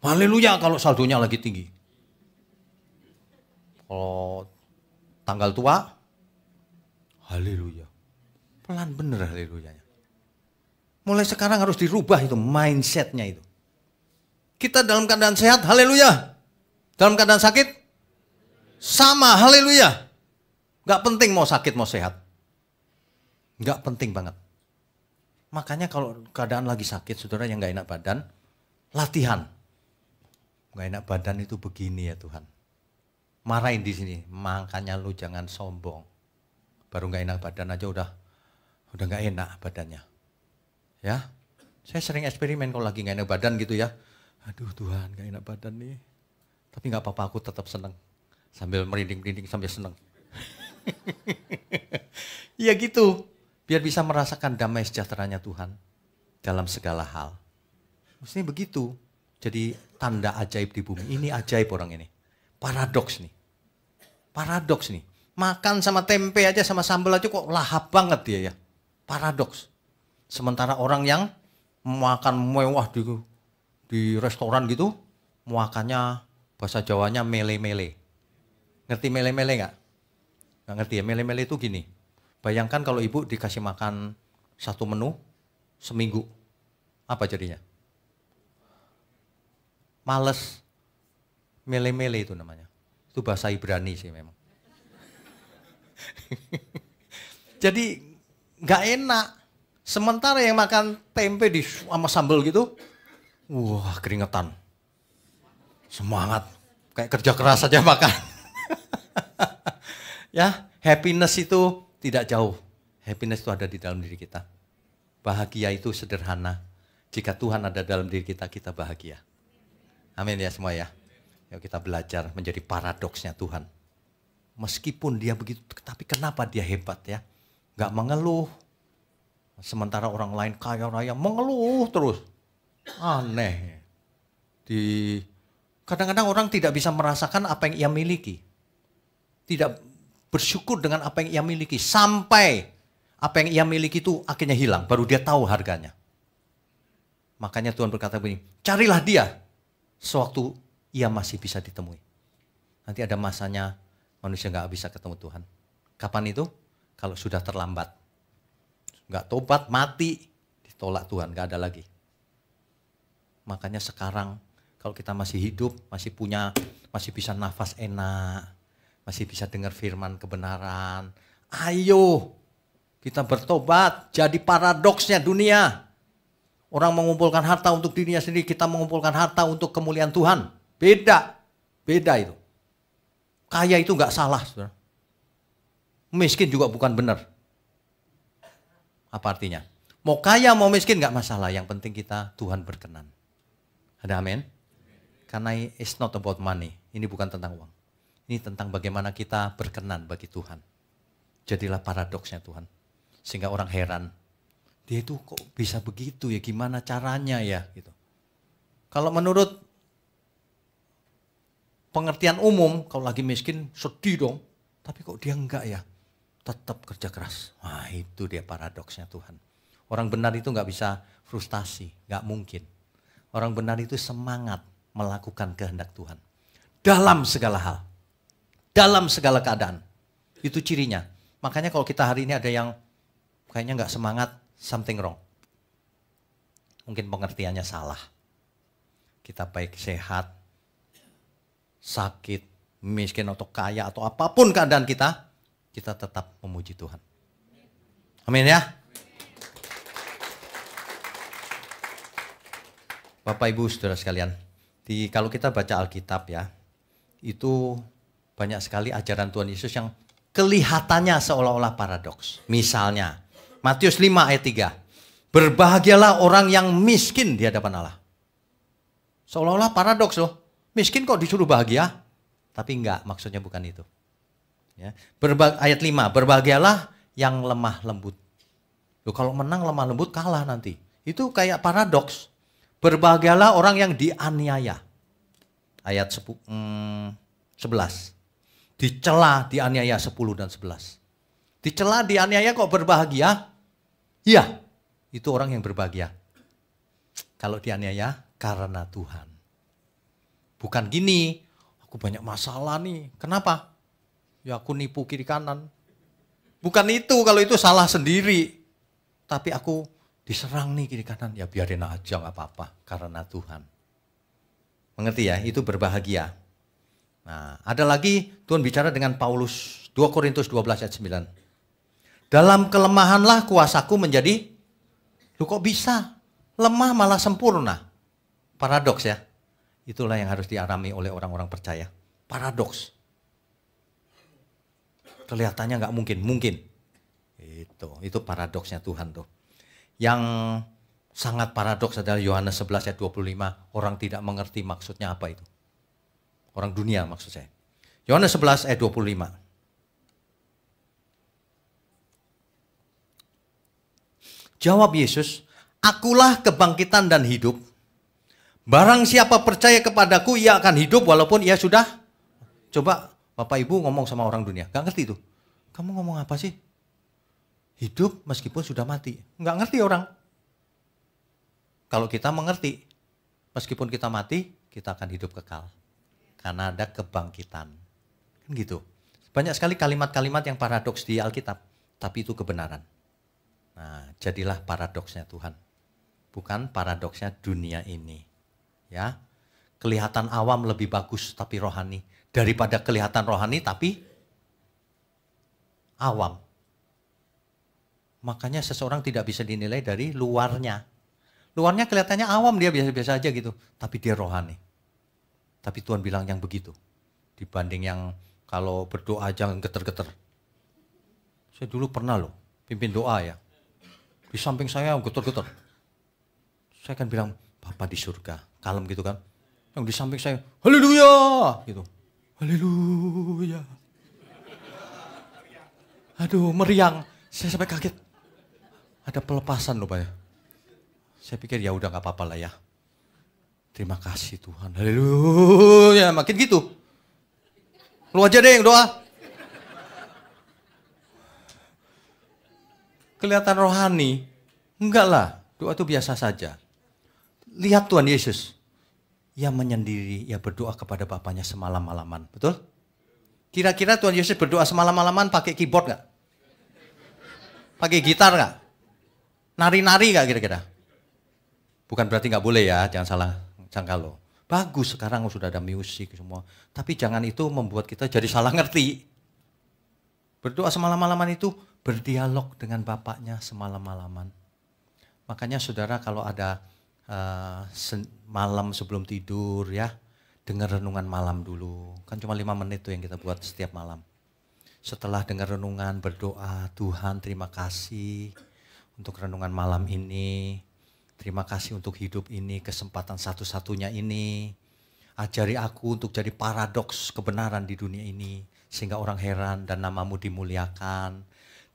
Haleluya kalau saldonya lagi tinggi. Kalau tanggal tua, haleluya. Pelan bener haleluyanya. Mulai sekarang harus dirubah itu mindsetnya itu. Kita dalam keadaan sehat, haleluya. Dalam keadaan sakit, sama, haleluya. Gak penting mau sakit mau sehat. Gak penting banget. Makanya kalau keadaan lagi sakit, saudara yang gak enak badan, latihan. Gak enak badan itu begini ya Tuhan. Marahin di sini, makanya lu jangan sombong. Baru gak enak badan aja udah gak enak badannya. Ya, saya sering eksperimen kalau lagi gak enak badan gitu ya. Aduh Tuhan gak enak badan nih. Tapi gak apa-apa aku tetap senang. Sambil merinding-merinding sambil senang. Ya gitu. Biar bisa merasakan damai sejahteranya Tuhan. Dalam segala hal. Mestinya begitu. Jadi tanda ajaib di bumi. Ini ajaib orang ini. Paradoks nih. Paradoks nih. Makan sama tempe aja sama sambal aja kok lahap banget dia ya. Paradoks. Sementara orang yang makan mewah di restoran gitu, makannya bahasa Jawanya mele-mele. Ngerti mele-mele nggak? Nggak ngerti ya, mele-mele itu gini. Bayangkan kalau ibu dikasih makan satu menu seminggu, apa jadinya? Males. Mele-mele itu namanya. Itu bahasa Ibrani sih memang. Jadi nggak enak. Sementara yang makan tempe sama sambal gitu, wah keringetan. Semangat. Kayak kerja keras aja makan. Ya, happiness itu tidak jauh. Happiness itu ada di dalam diri kita. Bahagia itu sederhana. Jika Tuhan ada dalam diri kita, kita bahagia. Amin ya semua ya. Yuk kita belajar menjadi paradoksnya Tuhan. Meskipun dia begitu, tapi kenapa dia hebat ya? Gak mengeluh. Sementara orang lain kaya raya mengeluh terus. Aneh. Kadang-kadang orang tidak bisa merasakan apa yang ia miliki. Tidak bersyukur dengan apa yang ia miliki. Sampai apa yang ia miliki itu akhirnya hilang. Baru dia tahu harganya. Makanya Tuhan berkata begini, carilah dia sewaktu ia masih bisa ditemui. Nanti ada masanya manusia gak bisa ketemu Tuhan. Kapan itu? Kalau sudah terlambat. Gak tobat, mati, ditolak Tuhan, gak ada lagi. Makanya sekarang kalau kita masih hidup, masih bisa nafas enak, masih bisa dengar firman kebenaran. Ayo kita bertobat, jadi paradoksnya dunia. Orang mengumpulkan harta untuk dirinya sendiri, kita mengumpulkan harta untuk kemuliaan Tuhan. Beda itu. Kaya itu gak salah, saudara. Miskin juga bukan benar. Apa artinya? Mau kaya mau miskin gak masalah, yang penting kita Tuhan berkenan. Ada amin? Karena it's not about money, ini bukan tentang uang. Ini tentang bagaimana kita berkenan bagi Tuhan. Jadilah paradoksnya Tuhan. Sehingga orang heran, dia itu kok bisa begitu ya, gimana caranya ya gitu. Kalau menurut pengertian umum, kalau lagi miskin sedih dong, tapi kok dia enggak ya? Tetap kerja keras. Wah itu dia paradoksnya Tuhan. Orang benar itu nggak bisa frustasi, nggak mungkin. Orang benar itu semangat melakukan kehendak Tuhan. Dalam segala hal. Dalam segala keadaan. Itu cirinya. Makanya kalau kita hari ini ada yang kayaknya nggak semangat, something wrong. Mungkin pengertiannya salah. Kita baik sehat, sakit, miskin atau kaya atau apapun keadaan kita tetap memuji Tuhan. Amin ya. Bapak Ibu Saudara sekalian, kalau kita baca Alkitab ya, itu banyak sekali ajaran Tuhan Yesus yang kelihatannya seolah-olah paradoks. Misalnya, Matius 5 ayat 3. Berbahagialah orang yang miskin di hadapan Allah. Seolah-olah paradoks loh. Miskin kok disuruh bahagia? Tapi enggak, maksudnya bukan itu. Ya. Ayat 5, berbahagialah yang lemah lembut. Loh, kalau menang lemah lembut kalah nanti. Itu kayak paradoks. Berbahagialah orang yang dianiaya. Ayat 11. Dicela, dianiaya 10 dan 11. Dicela, dianiaya kok berbahagia? Iya, itu orang yang berbahagia. Kalau dianiaya karena Tuhan. Bukan gini, aku banyak masalah nih. Kenapa? Ya aku nipu kiri kanan. Bukan itu, kalau itu salah sendiri. Tapi aku diserang nih kiri kanan. Ya biarin aja gak apa-apa. Karena Tuhan. Mengerti ya? Itu berbahagia. Nah, ada lagi Tuhan bicara dengan Paulus. 2 Korintus 12 ayat 9. Dalam kelemahanlah kuasaku menjadi. Loh kok bisa? Lemah malah sempurna. Paradoks ya. Itulah yang harus dialami oleh orang-orang percaya. Paradoks. Kelihatannya nggak mungkin. Itu paradoksnya Tuhan tuh. Yang sangat paradoks adalah Yohanes 11 ayat 25. Orang tidak mengerti maksudnya apa itu. Orang dunia maksud saya. Yohanes 11 ayat 25. Jawab Yesus, akulah kebangkitan dan hidup. Barang siapa percaya kepadaku, ia akan hidup walaupun ia sudah. Coba Bapak Ibu ngomong sama orang dunia, gak ngerti tuh. Kamu ngomong apa sih? Hidup meskipun sudah mati. Gak ngerti orang. Kalau kita mengerti, meskipun kita mati, kita akan hidup kekal. Karena ada kebangkitan. Kan gitu. Banyak sekali kalimat-kalimat yang paradoks di Alkitab. Tapi itu kebenaran. Nah, jadilah paradoksnya Tuhan. Bukan paradoksnya dunia ini. Ya, kelihatan awam lebih bagus tapi rohani. Daripada kelihatan rohani tapi awam. Makanya seseorang tidak bisa dinilai dari luarnya. Luarnya kelihatannya awam, dia biasa-biasa aja gitu. Tapi dia rohani. Tapi Tuhan bilang yang begitu. Dibanding yang kalau berdoa jangan geter-geter. Saya dulu pernah loh pimpin doa ya. Di samping saya geter-geter. Saya kan bilang, Bapak di surga. Kalem gitu kan. Yang di samping saya, haleluya. Gitu. Haleluya. Aduh meriang. Saya sampai kaget. Ada pelepasan loh Pak ya. Saya pikir ya udah gak apa-apa lah ya. Terima kasih Tuhan. Haleluya. Makin gitu. Lu aja deh yang doa. Kelihatan rohani. Enggak lah. Doa itu biasa saja. Lihat Tuhan Yesus. Ia menyendiri. Ia berdoa kepada Bapaknya semalam-malaman. Betul? Kira-kira Tuhan Yesus berdoa semalam-malaman pakai keyboard gak? Pakai gitar gak? Nari-nari gak kira-kira? Bukan berarti gak boleh ya. Jangan salah sangka lo. Bagus sekarang sudah ada musik semua. Tapi jangan itu membuat kita jadi salah ngerti. Berdoa semalam-malaman itu berdialog dengan Bapaknya semalam-malaman. Makanya saudara kalau ada malam sebelum tidur ya, dengar renungan malam dulu. Kan cuma 5 menit tuh yang kita buat setiap malam. Setelah dengar renungan berdoa, Tuhan terima kasih untuk renungan malam ini. Terima kasih untuk hidup ini, kesempatan satu-satunya ini. Ajari aku untuk jadi paradoks kebenaran di dunia ini. Sehingga orang heran dan namamu dimuliakan.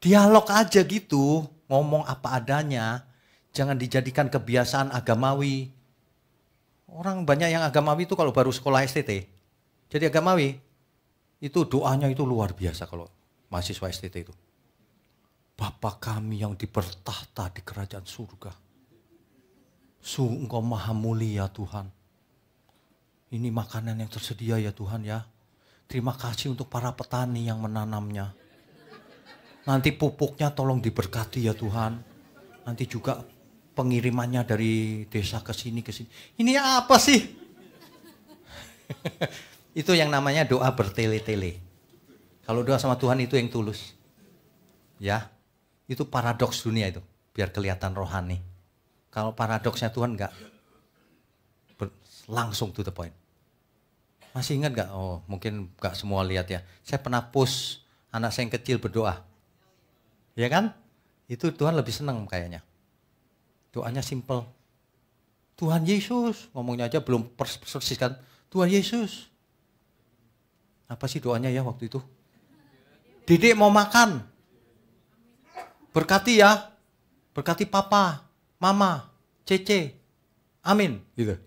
Dialog aja gitu, ngomong apa adanya. Jangan dijadikan kebiasaan agamawi. Orang banyak yang agamawi itu kalau baru sekolah STT. Jadi agamawi, itu doanya itu luar biasa kalau mahasiswa STT itu. Bapa kami yang dipertahta di kerajaan surga. Sungguh Engkau maha mulia Tuhan. Ini makanan yang tersedia ya Tuhan ya. Terima kasih untuk para petani yang menanamnya. Nanti pupuknya tolong diberkati ya Tuhan. Nanti juga pengirimannya dari desa ke sini ke sini. Ini apa sih? Itu yang namanya doa bertele-tele. Kalau doa sama Tuhan itu yang tulus. Ya, itu paradoks dunia itu, biar kelihatan rohani. Kalau paradoksnya Tuhan enggak, langsung to the point. Masih ingat enggak? Oh, mungkin enggak semua lihat ya. Saya pernah post anak saya yang kecil berdoa. Ya kan? Itu Tuhan lebih senang kayaknya. Doanya simple. Tuhan Yesus, ngomongnya aja belum persis kan. Tuhan Yesus. Apa sih doanya ya waktu itu? Dedek mau makan. Berkati ya. Berkati papa, mama, Cece. Amin. Gitu.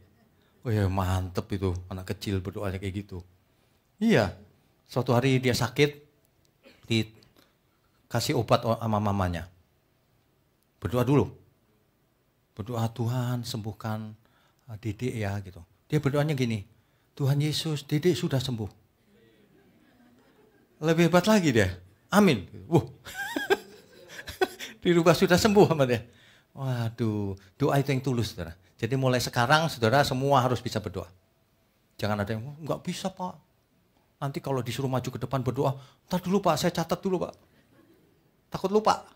Oh ya mantep itu anak kecil berdoanya kayak gitu. Iya. Suatu hari dia sakit. Dikasih obat sama mamanya. Berdoa dulu. Berdoa Tuhan sembuhkan Dedek ya gitu. Dia berdoanya gini. Tuhan Yesus, Dedek sudah sembuh. Lebih hebat lagi dia. Amin. Dirubah sudah sembuh sama dia. Waduh, doa itu yang tulus, saudara. Jadi mulai sekarang, saudara, semua harus bisa berdoa. Jangan ada yang, enggak bisa Pak. Nanti kalau disuruh maju ke depan berdoa, ntar dulu Pak, saya catat dulu Pak. Takut lupa.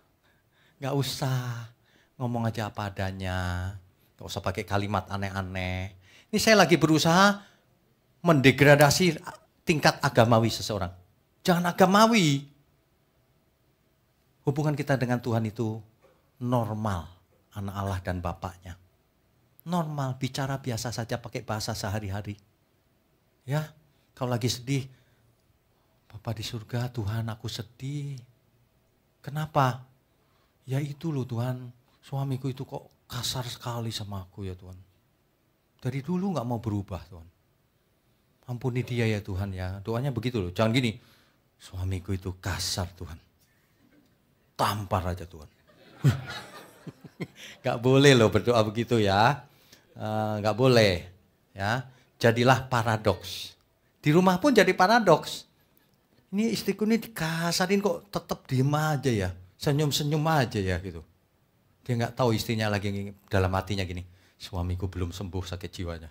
Enggak usah, ngomong aja apa adanya. Enggak usah pakai kalimat aneh-aneh. Ini saya lagi berusaha mendegradasi tingkat agamawi seseorang. Jangan agamawi. Hubungan kita dengan Tuhan itu normal. Anak Allah dan Bapaknya. Normal, bicara biasa saja pakai bahasa sehari-hari. Ya, kalau lagi sedih, Bapa di surga, Tuhan aku sedih. Kenapa? Ya itu loh Tuhan, suamiku itu kok kasar sekali sama aku ya Tuhan. Dari dulu gak mau berubah Tuhan. Ampuni dia ya Tuhan ya. Doanya begitu loh, jangan gini. Suamiku itu kasar Tuhan. Tampar aja Tuhan. Gak boleh loh berdoa begitu ya. Gak boleh. Ya, jadilah paradoks. Di rumah pun jadi paradoks. Ini istriku ini dikasarin kok tetap diem aja ya. Senyum-senyum aja ya gitu. Dia gak tahu istrinya lagi dalam hatinya gini. Suamiku belum sembuh sakit jiwanya.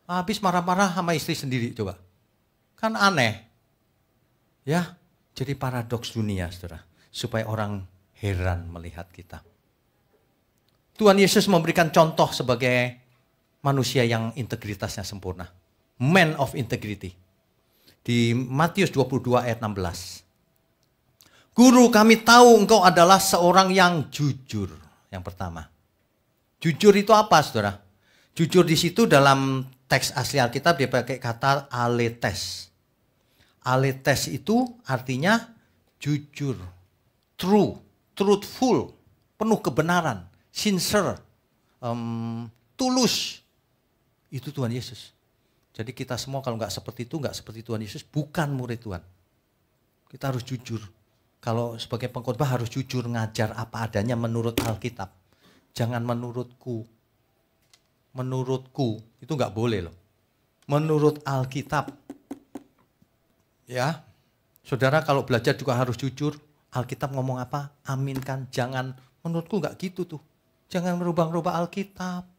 Habis marah-marah sama istri sendiri coba. Kan aneh. Ya, jadi paradoks dunia saudara. Supaya orang heran melihat kita. Tuhan Yesus memberikan contoh sebagai manusia yang integritasnya sempurna. Man of integrity. Di Matius 22 ayat 16. Guru, kami tahu engkau adalah seorang yang jujur. Yang pertama. Jujur itu apa saudara? Jujur di situ dalam teks asli Alkitab dia pakai kata aletes. Aletes itu artinya jujur. True, truthful, penuh kebenaran, sincere, tulus. Itu Tuhan Yesus. Jadi kita semua kalau nggak seperti itu, nggak seperti Tuhan Yesus, bukan murid Tuhan. Kita harus jujur. Kalau sebagai pengkhotbah harus jujur ngajar apa adanya menurut Alkitab. Jangan menurutku. Menurutku, itu nggak boleh loh. Menurut Alkitab. Ya, saudara kalau belajar juga harus jujur. Alkitab ngomong apa? Aminkan. Jangan, menurutku nggak gitu tuh. Jangan merubah-rubah Alkitab.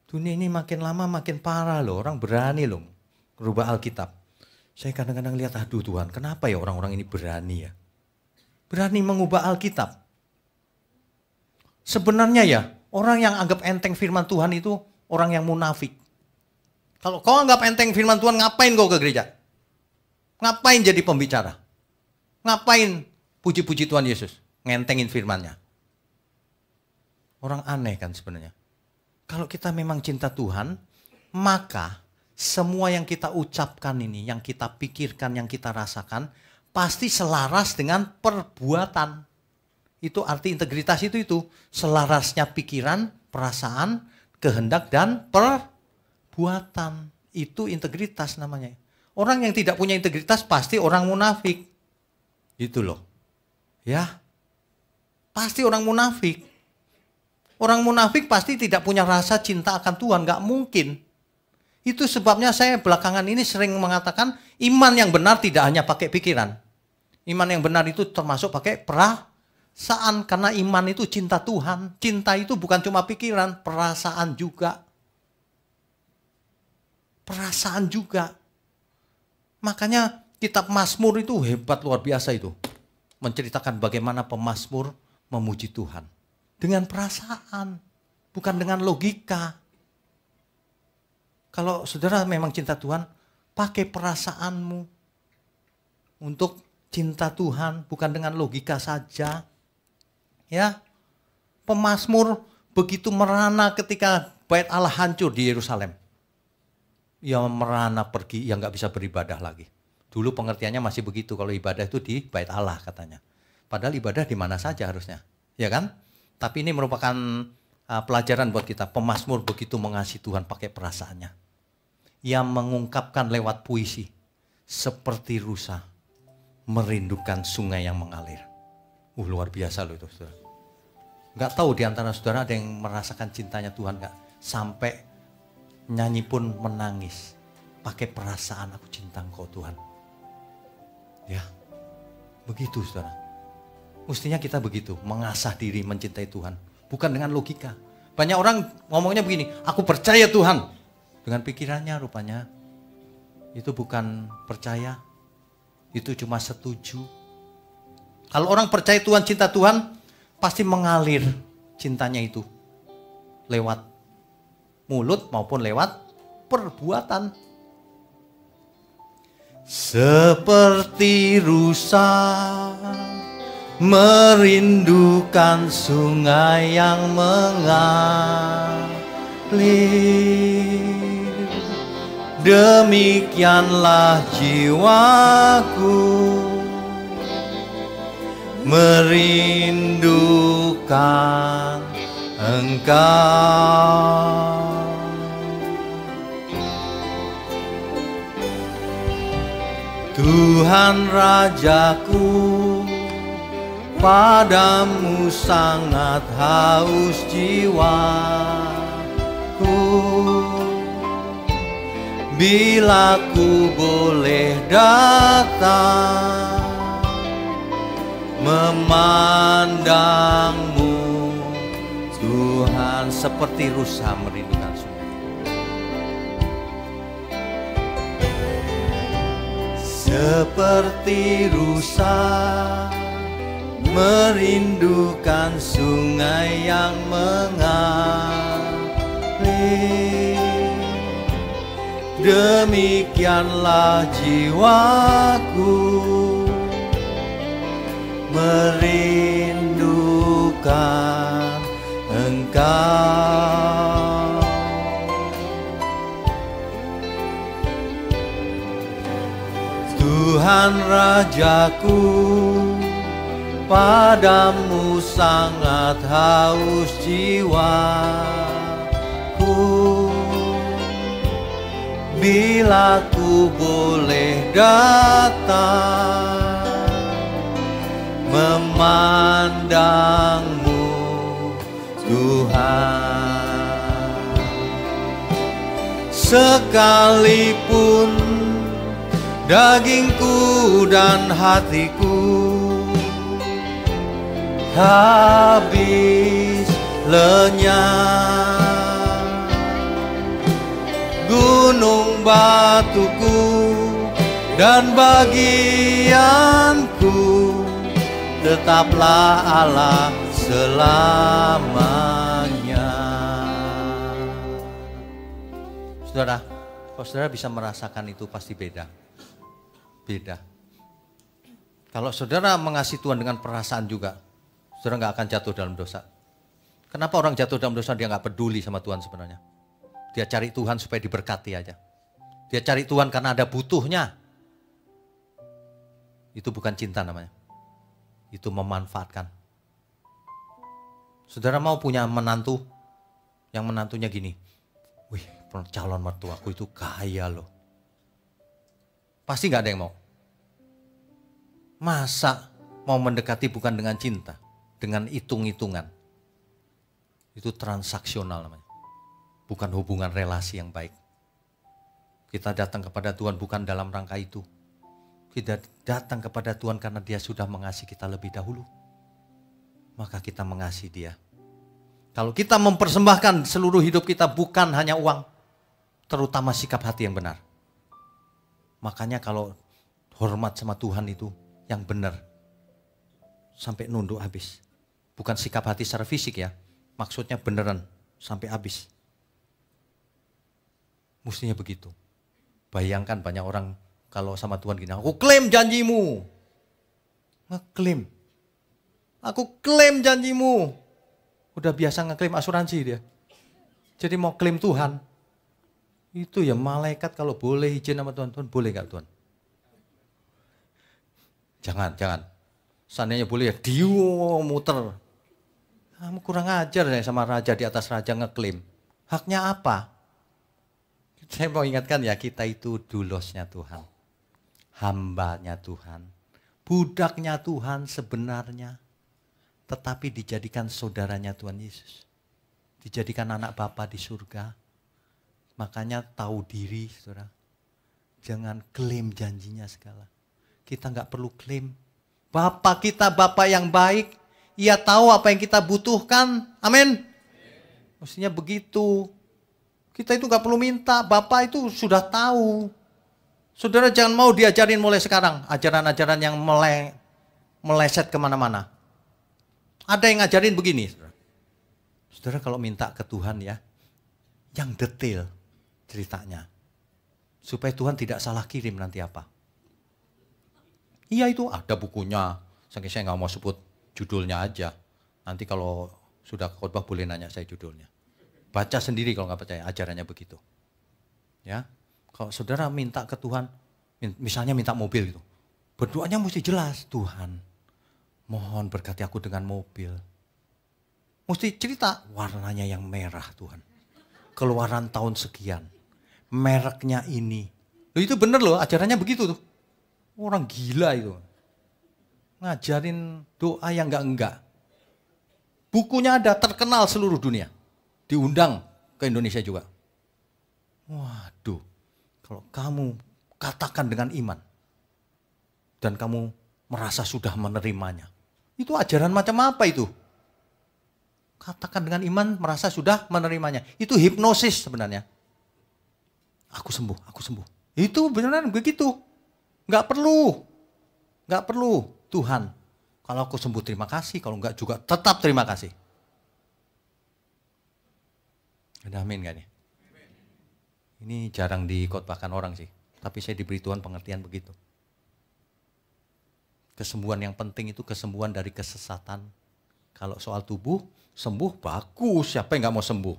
Dunia ini makin lama makin parah loh. Orang berani loh merubah Alkitab. Saya kadang-kadang lihat, aduh Tuhan, kenapa ya orang-orang ini berani ya? Berani mengubah Alkitab. Sebenarnya ya, orang yang anggap enteng firman Tuhan itu orang yang munafik. Kalau kau anggap enteng firman Tuhan, ngapain kau ke gereja? Ngapain jadi pembicara? Ngapain puji-puji Tuhan Yesus, ngentengin firman-Nya. Orang aneh kan sebenarnya. Kalau kita memang cinta Tuhan, maka semua yang kita ucapkan ini, yang kita pikirkan, yang kita rasakan, pasti selaras dengan perbuatan. Itu arti integritas itu. Selarasnya pikiran, perasaan, kehendak, dan perbuatan. Itu integritas namanya. Orang yang tidak punya integritas pasti orang munafik. Gitu loh. Ya, pasti orang munafik. Orang munafik pasti tidak punya rasa cinta akan Tuhan, gak mungkin. Itu sebabnya saya belakangan ini sering mengatakan iman yang benar tidak hanya pakai pikiran. Iman yang benar itu termasuk pakai perasaan. Karena iman itu cinta Tuhan. Cinta itu bukan cuma pikiran, perasaan juga. Perasaan juga. Makanya kitab Mazmur itu hebat luar biasa itu. Menceritakan bagaimana pemazmur memuji Tuhan. Dengan perasaan, bukan dengan logika. Kalau saudara memang cinta Tuhan, pakai perasaanmu untuk cinta Tuhan, bukan dengan logika saja. Ya, pemazmur begitu merana ketika bait Allah hancur di Yerusalem. Ya merana pergi, ya nggak bisa beribadah lagi. Dulu pengertiannya masih begitu, kalau ibadah itu di bait Allah katanya. Padahal ibadah di mana saja harusnya, ya kan? Tapi ini merupakan pelajaran buat kita. Pemazmur begitu mengasihi Tuhan pakai perasaannya. Yang mengungkapkan lewat puisi, seperti rusa merindukan sungai yang mengalir. Luar biasa loh itu, saudara. Nggak tahu di antara saudara ada yang merasakan cintanya Tuhan nggak? Sampai nyanyi pun menangis. Pakai perasaan, aku cinta Engkau Tuhan. Ya, begitu saudara. Mestinya kita begitu, mengasah diri mencintai Tuhan. Bukan dengan logika. Banyak orang ngomongnya begini, aku percaya Tuhan. Dengan pikirannya rupanya. Itu bukan percaya, itu cuma setuju. Kalau orang percaya Tuhan, cinta Tuhan, pasti mengalir cintanya itu lewat mulut maupun lewat perbuatan. Seperti rusa merindukan sungai yang mengalir, demikianlah jiwaku merindukan Engkau. Tuhan Rajaku, padamu sangat haus jiwaku. Bila ku boleh datang memandangmu, Tuhan, seperti rusa merindukan sungai. Seperti rusa merindukan sungai yang mengalir, demikianlah jiwaku merindukan Engkau. Tuhan Rajaku, padamu sangat haus jiwaku. Bila ku boleh datang memandangmu, Tuhan, sekalipun dagingku dan hatiku habis lenyap, gunung batuku dan bagianku tetaplah Allah selamanya. Saudara, kalau saudara bisa merasakan itu pasti beda. Beda. Kalau saudara mengasihi Tuhan dengan perasaan juga, saudara nggak akan jatuh dalam dosa. Kenapa orang jatuh dalam dosa? Dia nggak peduli sama Tuhan sebenarnya. Dia cari Tuhan supaya diberkati aja. Dia cari Tuhan karena ada butuhnya. Itu bukan cinta namanya. Itu memanfaatkan. Saudara mau punya menantu, yang menantunya gini, wih calon mertuaku itu kaya loh. Pasti nggak ada yang mau. Masa mau mendekati bukan dengan cinta, dengan hitung-hitungan. Itu transaksional namanya. Bukan hubungan relasi yang baik. Kita datang kepada Tuhan bukan dalam rangka itu. Kita datang kepada Tuhan karena Dia sudah mengasihi kita lebih dahulu. maka kita mengasihi dia. Kalau kita mempersembahkan seluruh hidup kita bukan hanya uang, terutama sikap hati yang benar. Makanya kalau hormat sama Tuhan itu yang benar, sampai nunduk habis. Bukan sikap hati secara fisik ya, maksudnya beneran sampai habis. Mestinya begitu. Bayangkan banyak orang kalau sama Tuhan gini, aku klaim janjimu. Ngeklaim. Aku klaim janjimu. Udah biasa ngeklaim asuransi dia. Jadi mau klaim Tuhan. Itu ya malaikat kalau boleh izin sama Tuhan. Tuhan boleh gak Tuhan? Jangan. Seandainya boleh ya muter. Kamu kurang ajar ya sama raja di atas raja ngeklaim. Haknya apa? Saya mau ingatkan ya, kita itu dulosnya Tuhan. Hambanya Tuhan. Budaknya Tuhan sebenarnya. Tetapi dijadikan saudaranya Tuhan Yesus. Dijadikan anak Bapa di surga. Makanya tahu diri, saudara. Jangan klaim janjinya segala. Kita nggak perlu klaim. Bapa kita Bapa yang baik. Ia tahu apa yang kita butuhkan. Amin. Mestinya begitu. Kita itu nggak perlu minta. Bapa itu sudah tahu. Saudara jangan mau diajarin mulai sekarang. Ajaran-ajaran yang meleset kemana-mana. Ada yang ngajarin begini. Saudara kalau minta ke Tuhan ya. Yang detail ceritanya. Supaya Tuhan tidak salah kirim nanti apa. Iya itu ada bukunya. Saya nggak mau sebut judulnya aja. Nanti kalau sudah khotbah boleh nanya saya judulnya. Baca sendiri kalau nggak percaya, ajarannya begitu. Ya, kalau saudara minta ke Tuhan, misalnya minta mobil gitu. Berdoanya mesti jelas, Tuhan mohon berkati aku dengan mobil. Mesti cerita warnanya yang merah Tuhan. Keluaran tahun sekian. Mereknya ini. Loh itu bener loh, ajarannya begitu tuh. Orang gila itu. Ngajarin doa yang enggak. Bukunya ada, terkenal seluruh dunia. Diundang ke Indonesia juga. Waduh, kalau kamu katakan dengan iman. Dan kamu merasa sudah menerimanya. Itu ajaran macam apa itu? Katakan dengan iman merasa sudah menerimanya. Itu hipnosis sebenarnya. Aku sembuh, aku sembuh. Itu beneran begitu. Gak perlu. Tuhan, kalau aku sembuh terima kasih, kalau enggak juga tetap terima kasih. Ada amin gak nih? Ini jarang dikhotbahkan orang sih, tapi saya diberi Tuhan pengertian begitu. Kesembuhan yang penting itu kesembuhan dari kesesatan. Kalau soal tubuh, sembuh bagus, siapa yang gak mau sembuh?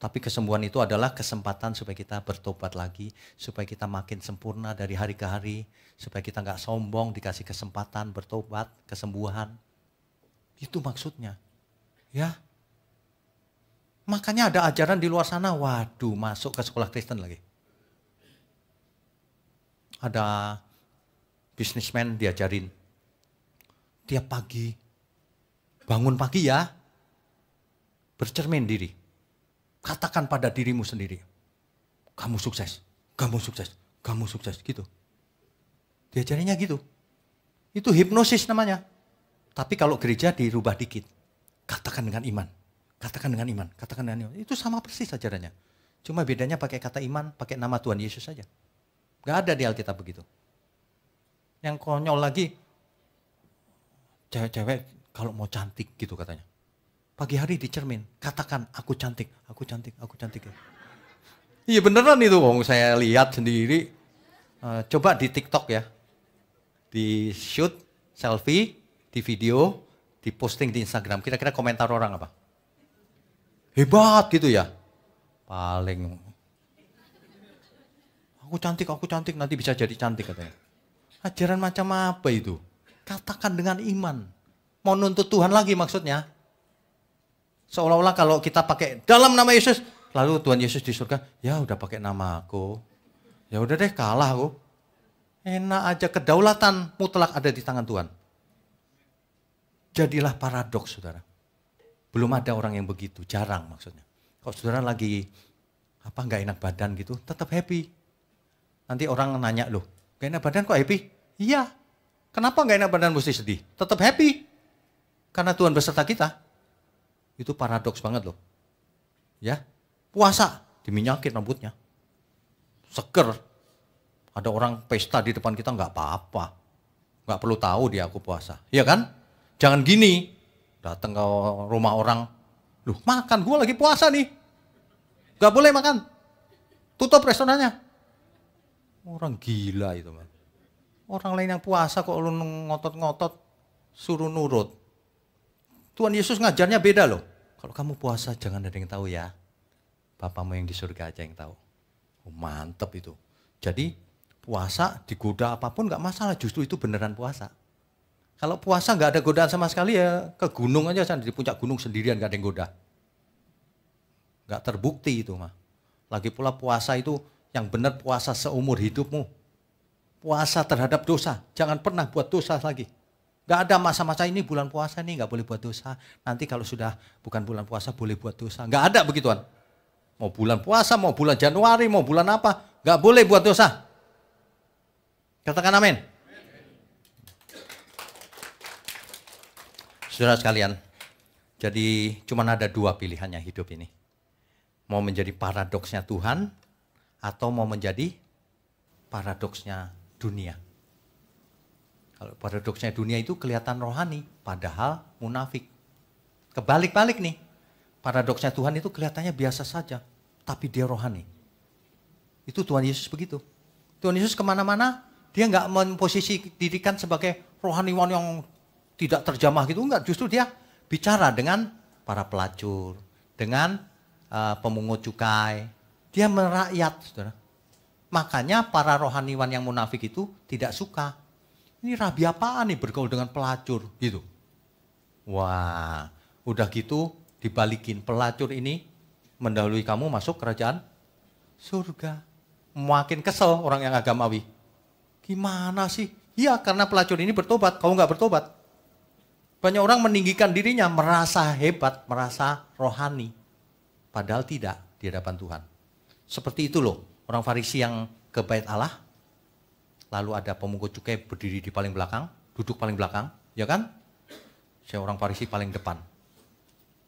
Tapi kesembuhan itu adalah kesempatan supaya kita bertobat lagi, supaya kita makin sempurna dari hari ke hari, supaya kita nggak sombong, dikasih kesempatan bertobat, kesembuhan. Itu maksudnya. Ya. Makanya ada ajaran di luar sana, waduh masuk ke sekolah Kristen lagi. Ada bisnismen diajarin, tiap pagi, bangun pagi ya, bercermin diri. Katakan pada dirimu sendiri, kamu sukses, kamu sukses, kamu sukses, gitu. Diajarinnya gitu. Itu hipnosis namanya. Tapi kalau gereja dirubah dikit, katakan dengan iman, katakan dengan iman, katakan dengan iman. Itu sama persis ajarannya. Cuma bedanya pakai kata iman, pakai nama Tuhan Yesus saja. Gak ada di Alkitab begitu. Yang konyol lagi, cewek-cewek kalau mau cantik gitu katanya. Pagi hari dicermin, katakan aku cantik, aku cantik, aku cantik. Iya beneran itu, saya lihat sendiri. Coba di TikTok ya, di shoot, selfie, di video, di posting di Instagram. Kira-kira komentar orang apa? Hebat gitu ya. Paling, aku cantik, nanti bisa jadi cantik katanya. Ajaran macam apa itu? Katakan dengan iman. Mau nuntut Tuhan lagi maksudnya. Seolah-olah kalau kita pakai dalam nama Yesus, lalu Tuhan Yesus di surga, ya udah pakai nama aku. Ya udah deh kalah aku. Enak aja, kedaulatan mutlak ada di tangan Tuhan. Jadilah paradoks saudara. Belum ada orang yang begitu, jarang maksudnya. Kalau saudara lagi nggak enak badan gitu, tetap happy. Nanti orang nanya loh, gak enak badan kok happy? Iya. Kenapa gak enak badan mesti sedih? Tetap happy. Karena Tuhan beserta kita. Itu paradoks banget loh. Ya, puasa diminyakin rambutnya. Seger. Ada orang pesta di depan kita nggak apa-apa. Nggak perlu tahu dia aku puasa. Iya kan? Jangan gini. Datang ke rumah orang. Loh makan, gue lagi puasa nih. Nggak boleh makan. Tutup restorannya. Orang gila itu, man. Orang lain yang puasa kok lu ngotot-ngotot suruh nurut. Tuhan Yesus ngajarnya beda loh. Kalau kamu puasa jangan ada yang tahu ya. Bapamu yang di surga aja yang tahu. Oh, mantep itu. Jadi puasa digoda apapun nggak masalah. Justru itu beneran puasa. Kalau puasa nggak ada godaan sama sekali ya ke gunung aja. Di puncak gunung sendirian nggak ada yang goda. Nggak terbukti itu mah. Lagi pula puasa itu yang benar puasa seumur hidupmu. Puasa terhadap dosa. Jangan pernah buat dosa lagi. Gak ada masa-masa ini bulan puasa nih gak boleh buat dosa. Nanti kalau sudah bukan bulan puasa boleh buat dosa. Gak ada begituan. Mau bulan puasa, mau bulan Januari, mau bulan apa. Gak boleh buat dosa. Katakan amin. Saudara sekalian. Jadi cuma ada dua pilihannya hidup ini. Mau menjadi paradoksnya Tuhan. Atau mau menjadi paradoksnya dunia. Kalau paradoksnya dunia itu kelihatan rohani, padahal munafik. Kebalik-balik nih. Paradoksnya Tuhan itu kelihatannya biasa saja, tapi dia rohani. Itu Tuhan Yesus begitu. Tuhan Yesus kemana-mana, dia nggak memposisi dirikan sebagai rohaniwan yang tidak terjamah gitu. Enggak, justru dia bicara dengan para pelacur, dengan pemungut cukai. Dia merakyat, saudara. Makanya para rohaniwan yang munafik itu tidak suka. Ini rabi apaan nih bergaul dengan pelacur gitu. Wah, udah gitu dibalikin pelacur ini mendahului kamu masuk kerajaan surga. Makin kesel orang yang agamawi. Gimana sih? Iya karena pelacur ini bertobat, kamu nggak bertobat. Banyak orang meninggikan dirinya, merasa hebat, merasa rohani. Padahal tidak di hadapan Tuhan. Seperti itu loh, orang Farisi yang ke bait Allah. Lalu ada pemungut cukai berdiri di paling belakang, duduk paling belakang, ya kan? Saya orang Farisi paling depan.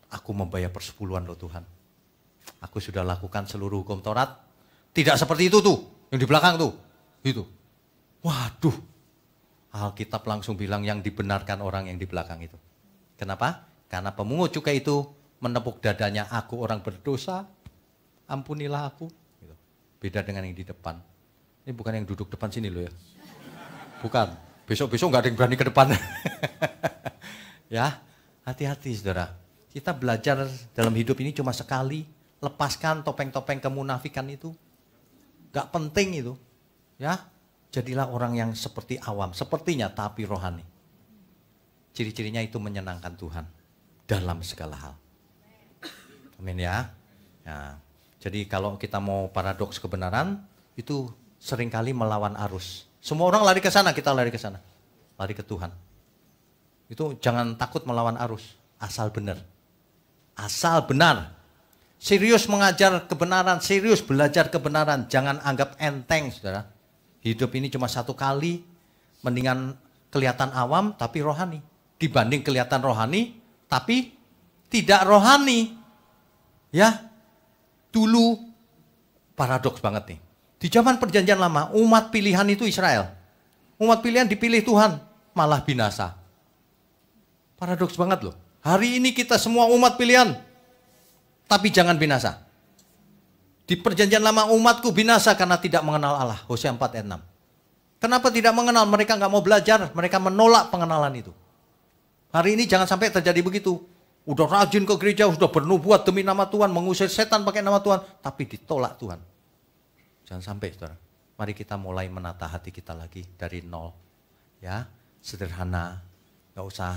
Aku membayar persepuluhan loh Tuhan. Aku sudah lakukan seluruh hukum Taurat. Tidak seperti itu tuh, yang di belakang tuh. Itu. Waduh. Alkitab langsung bilang yang dibenarkan orang yang di belakang itu. Kenapa? Karena pemungut cukai itu menepuk dadanya, aku orang berdosa, ampunilah aku. Beda dengan yang di depan. Ini bukan yang duduk depan sini loh ya. Bukan. Besok-besok nggak ada yang berani ke depan. Ya, hati-hati saudara. Kita belajar dalam hidup ini cuma sekali. Lepaskan topeng-topeng kemunafikan itu. Gak penting itu. Ya, jadilah orang yang seperti awam. Sepertinya tapi rohani. Ciri-cirinya itu menyenangkan Tuhan. Dalam segala hal. Amin ya. Ya. Jadi kalau kita mau paradoks kebenaran, itu seringkali melawan arus. Semua orang lari ke sana, kita lari ke sana. Lari ke Tuhan. Itu jangan takut melawan arus, asal benar. Asal benar. Serius mengajar kebenaran, serius belajar kebenaran. Jangan anggap enteng, saudara. Hidup ini cuma satu kali, mendingan kelihatan awam tapi rohani. Dibanding kelihatan rohani, tapi tidak rohani. Ya, dulu paradoks banget nih. Di zaman perjanjian lama, umat pilihan itu Israel. Umat pilihan dipilih Tuhan, malah binasa. Paradoks banget loh. Hari ini kita semua umat pilihan, tapi jangan binasa. Di perjanjian lama umatku binasa karena tidak mengenal Allah. Hosea 4 ayat 6. Kenapa tidak mengenal? Mereka nggak mau belajar, mereka menolak pengenalan itu. Hari ini jangan sampai terjadi begitu. Udah rajin ke gereja, sudah bernubuat demi nama Tuhan, mengusir setan pakai nama Tuhan, tapi ditolak Tuhan. Jangan sampai, saudara. Mari kita mulai menata hati kita lagi dari nol. Ya, sederhana. Gak usah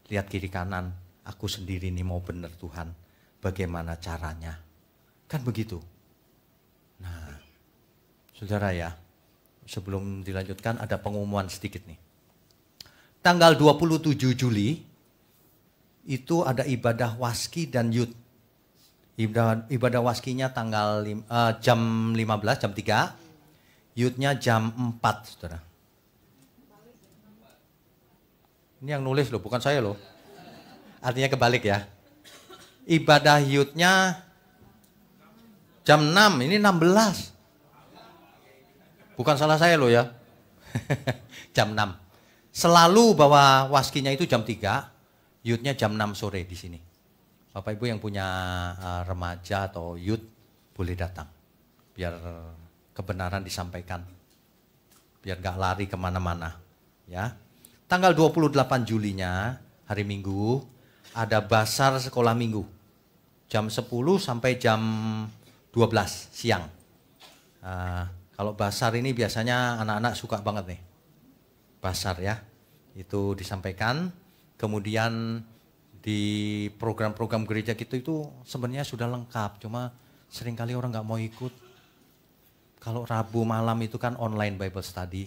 lihat kiri kanan. Aku sendiri nih mau benar Tuhan. Bagaimana caranya? Kan begitu. Nah, saudara ya. Sebelum dilanjutkan ada pengumuman sedikit nih. Tanggal 27 Juli itu ada ibadah waski dan yud. Ibadah waskinya tanggal jam 15, jam 3. Yudnya jam 4, saudara. Ini yang nulis loh, bukan saya loh. Artinya kebalik ya. Ibadah Yudnya jam 6, ini 16. Bukan salah saya loh ya. Jam 6. Selalu bahwa waskinya itu jam 3, Yudnya jam 6 sore di sini. Bapak Ibu yang punya remaja atau Yud boleh datang. Biar kebenaran disampaikan. Biar gak lari kemana-mana. Ya. Tanggal 28 Julinya, hari Minggu, ada basar sekolah minggu. Jam 10 sampai jam 12 siang. Kalau basar ini biasanya anak-anak suka banget nih. Basar ya. Itu disampaikan. Kemudian di program-program gereja gitu itu sebenarnya sudah lengkap. Cuma seringkali orang gak mau ikut. Kalau Rabu malam itu kan online Bible study.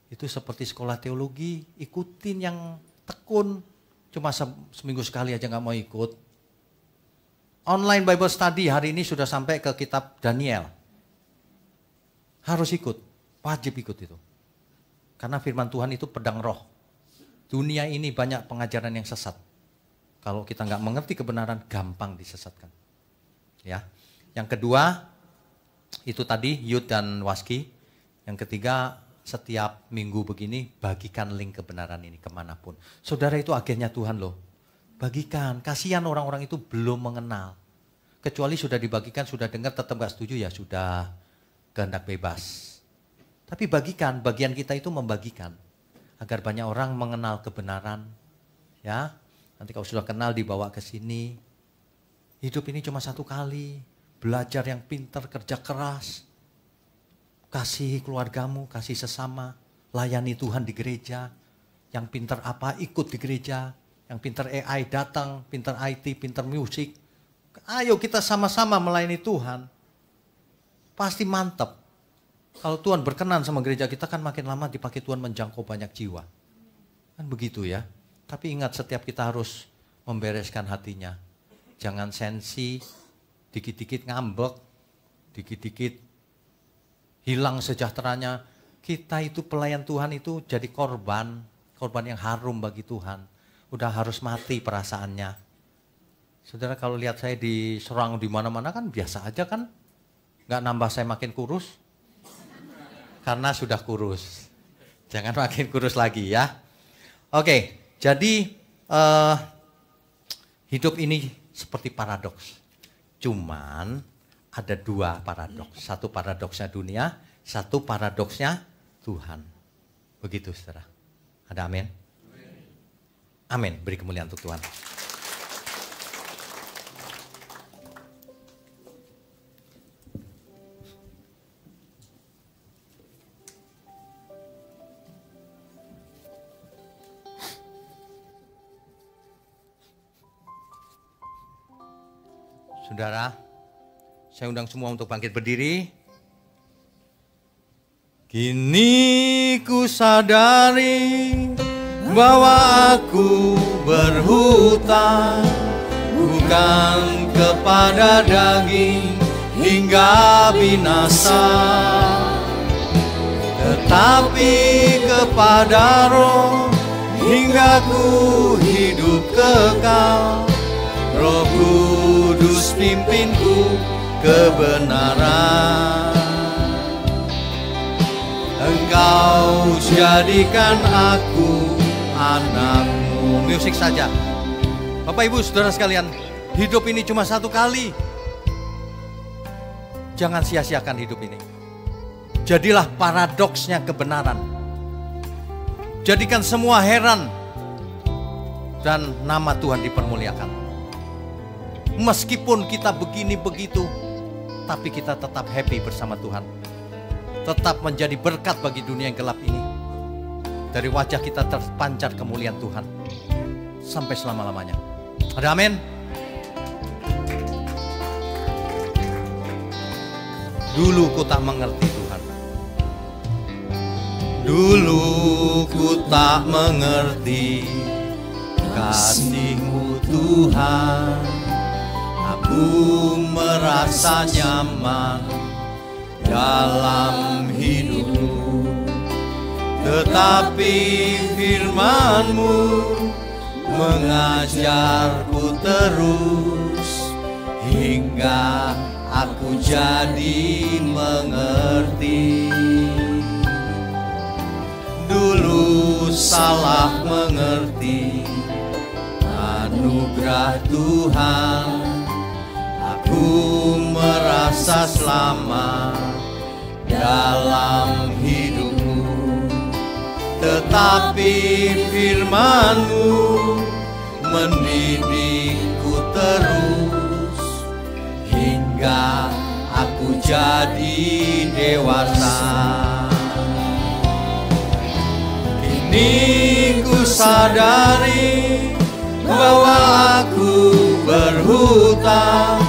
Itu seperti sekolah teologi. Ikutin yang tekun. Cuma seminggu sekali aja gak mau ikut. Online Bible study hari ini sudah sampai ke kitab Daniel. Harus ikut, wajib ikut itu. Karena firman Tuhan itu pedang roh. Dunia ini banyak pengajaran yang sesat. Kalau kita nggak mengerti kebenaran, gampang disesatkan. Ya. Yang kedua, itu tadi Yud dan Waski. Yang ketiga, setiap minggu begini, bagikan link kebenaran ini kemanapun. Saudara, itu agennya Tuhan loh. Bagikan, kasihan orang-orang itu belum mengenal. Kecuali sudah dibagikan, sudah dengar, tetap gak setuju, ya sudah, kehendak bebas. Tapi bagikan, bagian kita itu membagikan. Agar banyak orang mengenal kebenaran. Ya, nanti kalau sudah kenal dibawa ke sini. Hidup ini cuma satu kali. Belajar yang pintar, kerja keras. Kasih keluargamu, kasih sesama. Layani Tuhan di gereja. Yang pintar apa, ikut di gereja. Yang pintar AI datang, pintar IT, pintar musik. Ayo kita sama-sama melayani Tuhan. Pasti mantap. Kalau Tuhan berkenan sama gereja kita kan makin lama dipakai Tuhan menjangkau banyak jiwa. Kan begitu ya. Tapi ingat setiap kita harus membereskan hatinya. Jangan sensi, dikit-dikit ngambek, dikit-dikit hilang sejahteranya. Kita itu pelayan Tuhan itu jadi korban. Korban yang harum bagi Tuhan. Udah harus mati perasaannya. Saudara kalau lihat saya diserang di mana-mana kan biasa aja kan. Nggak nambah saya makin kurus. Karena sudah kurus. Jangan makin kurus lagi ya. Oke, jadi hidup ini seperti paradoks. Cuman ada dua paradoks. Satu paradoksnya dunia, satu paradoksnya Tuhan. Begitu saudara. Ada amin? Amin. Beri kemuliaan untuk Tuhan. Saudara, saya undang semua untuk bangkit berdiri. Kini ku sadari bahwa aku berhutang bukan kepada daging hingga binasa, tetapi kepada roh hingga ku hidup kekal. Roh Kudus pimpinku kebenaran. Engkau jadikan aku anakmu. Musik saja. Bapak Ibu saudara sekalian, hidup ini cuma satu kali. Jangan sia-siakan hidup ini. Jadilah paradoksnya kebenaran. Jadikan semua heran dan nama Tuhan dipermuliakan. Meskipun kita begini begitu, tapi kita tetap happy bersama Tuhan. Tetap menjadi berkat bagi dunia yang gelap ini. Dari wajah kita terpancar kemuliaan Tuhan sampai selama-lamanya. Ada amin? Dulu ku tak mengerti Tuhan. Dulu ku tak mengerti kasih-Mu Tuhan. Aku merasa nyaman dalam hidupku, tetapi firman-Mu mengajarku terus hingga aku jadi mengerti. Dulu salah mengerti anugerah Tuhan, aku merasa selamat dalam hidupmu. Tetapi firman-Mu mendidikku terus hingga aku jadi dewasa. Kini ku sadari bahwa aku berhutang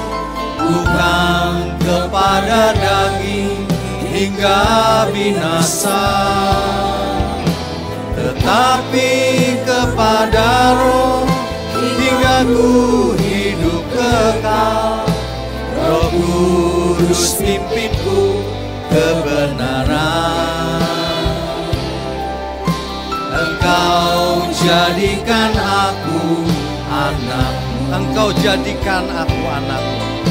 bukan kepada daging hingga binasa, tetapi kepada Roh hingga ku hidup kekal. Roh Kudus pimpinku kebenaran. Engkau jadikan aku anak-Mu, Engkau jadikan aku anak-Mu,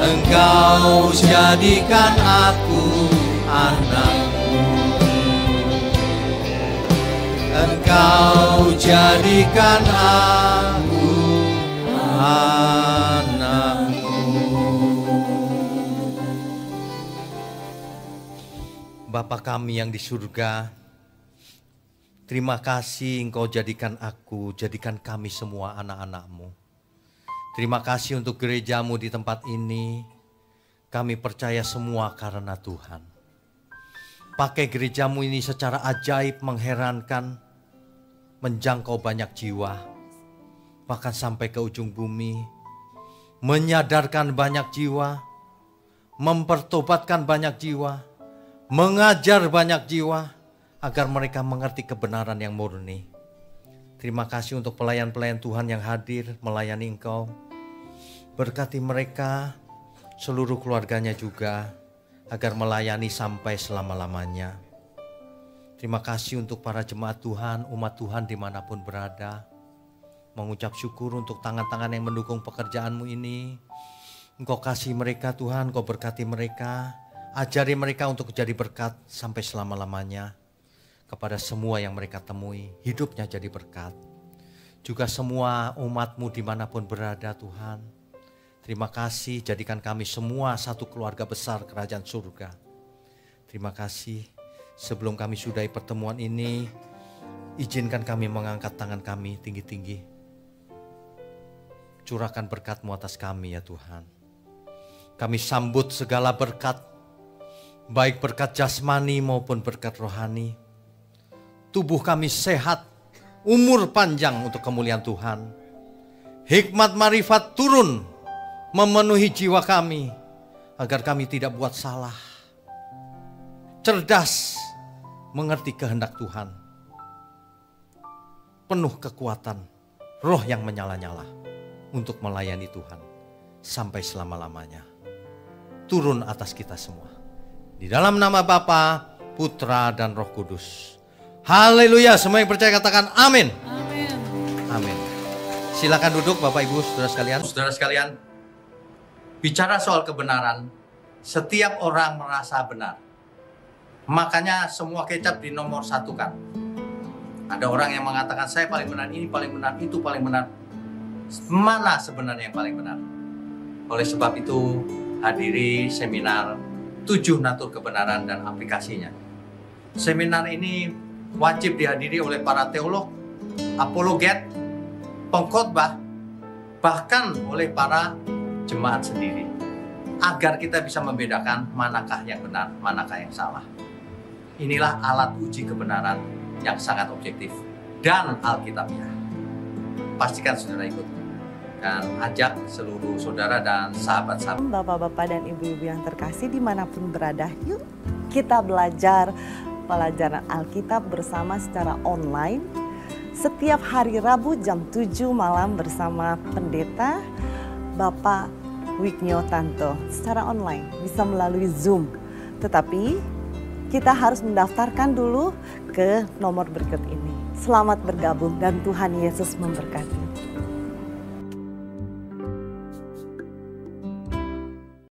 Engkau jadikan aku anak-Mu, Engkau jadikan aku anak-Mu. Bapa kami yang di surga, terima kasih Engkau jadikan aku, jadikan kami semua anak-anak-Mu. Terima kasih untuk gereja-Mu di tempat ini. Kami percaya semua karena Tuhan. Pakai gereja-Mu ini secara ajaib, mengherankan, menjangkau banyak jiwa, bahkan sampai ke ujung bumi, menyadarkan banyak jiwa, mempertobatkan banyak jiwa, mengajar banyak jiwa, agar mereka mengerti kebenaran yang murni. Terima kasih untuk pelayan-pelayan Tuhan yang hadir melayani Engkau. Berkati mereka, seluruh keluarganya juga, agar melayani sampai selama-lamanya. Terima kasih untuk para jemaat Tuhan, umat Tuhan dimanapun berada. Mengucap syukur untuk tangan-tangan yang mendukung pekerjaan-Mu ini. Engkau kasih mereka Tuhan, Engkau berkati mereka. Ajari mereka untuk jadi berkat sampai selama-lamanya. Kepada semua yang mereka temui, hidupnya jadi berkat. Juga semua umat-Mu dimanapun berada Tuhan. Terima kasih, jadikan kami semua satu keluarga besar kerajaan surga. Terima kasih, sebelum kami sudahi pertemuan ini, izinkan kami mengangkat tangan kami tinggi-tinggi. Curahkan berkat-Mu atas kami ya Tuhan. Kami sambut segala berkat, baik berkat jasmani maupun berkat rohani. Tubuh kami sehat, umur panjang untuk kemuliaan Tuhan. Hikmat marifat turun memenuhi jiwa kami, agar kami tidak buat salah. Cerdas mengerti kehendak Tuhan. Penuh kekuatan, roh yang menyala-nyala untuk melayani Tuhan sampai selama-lamanya. Turun atas kita semua. Di dalam nama Bapa, Putra dan Roh Kudus. Haleluya, semua yang percaya katakan amin. Amin. Amin. Silakan duduk Bapak Ibu, saudara sekalian. Saudara sekalian, bicara soal kebenaran, setiap orang merasa benar. Makanya semua kecap dinomor satukan. Ada orang yang mengatakan saya paling benar, ini paling benar, itu paling benar. Mana sebenarnya yang paling benar? Oleh sebab itu, hadiri seminar 7 natur kebenaran dan aplikasinya. Seminar ini wajib dihadiri oleh para teolog, apologet, pengkhotbah, bahkan oleh para jemaat sendiri. Agar kita bisa membedakan manakah yang benar, manakah yang salah. Inilah alat uji kebenaran yang sangat objektif dan alkitabiah. Pastikan saudara ikut. Dan ajak seluruh saudara dan sahabat-sahabat. Bapak-bapak dan ibu-ibu yang terkasih dimanapun berada, yuk kita belajar pelajaran Alkitab bersama secara online. Setiap hari Rabu jam 7 malam bersama pendeta Bapak Wignio Tanto. Secara online, bisa melalui Zoom. Tetapi kita harus mendaftarkan dulu ke nomor berikut ini. Selamat bergabung dan Tuhan Yesus memberkati.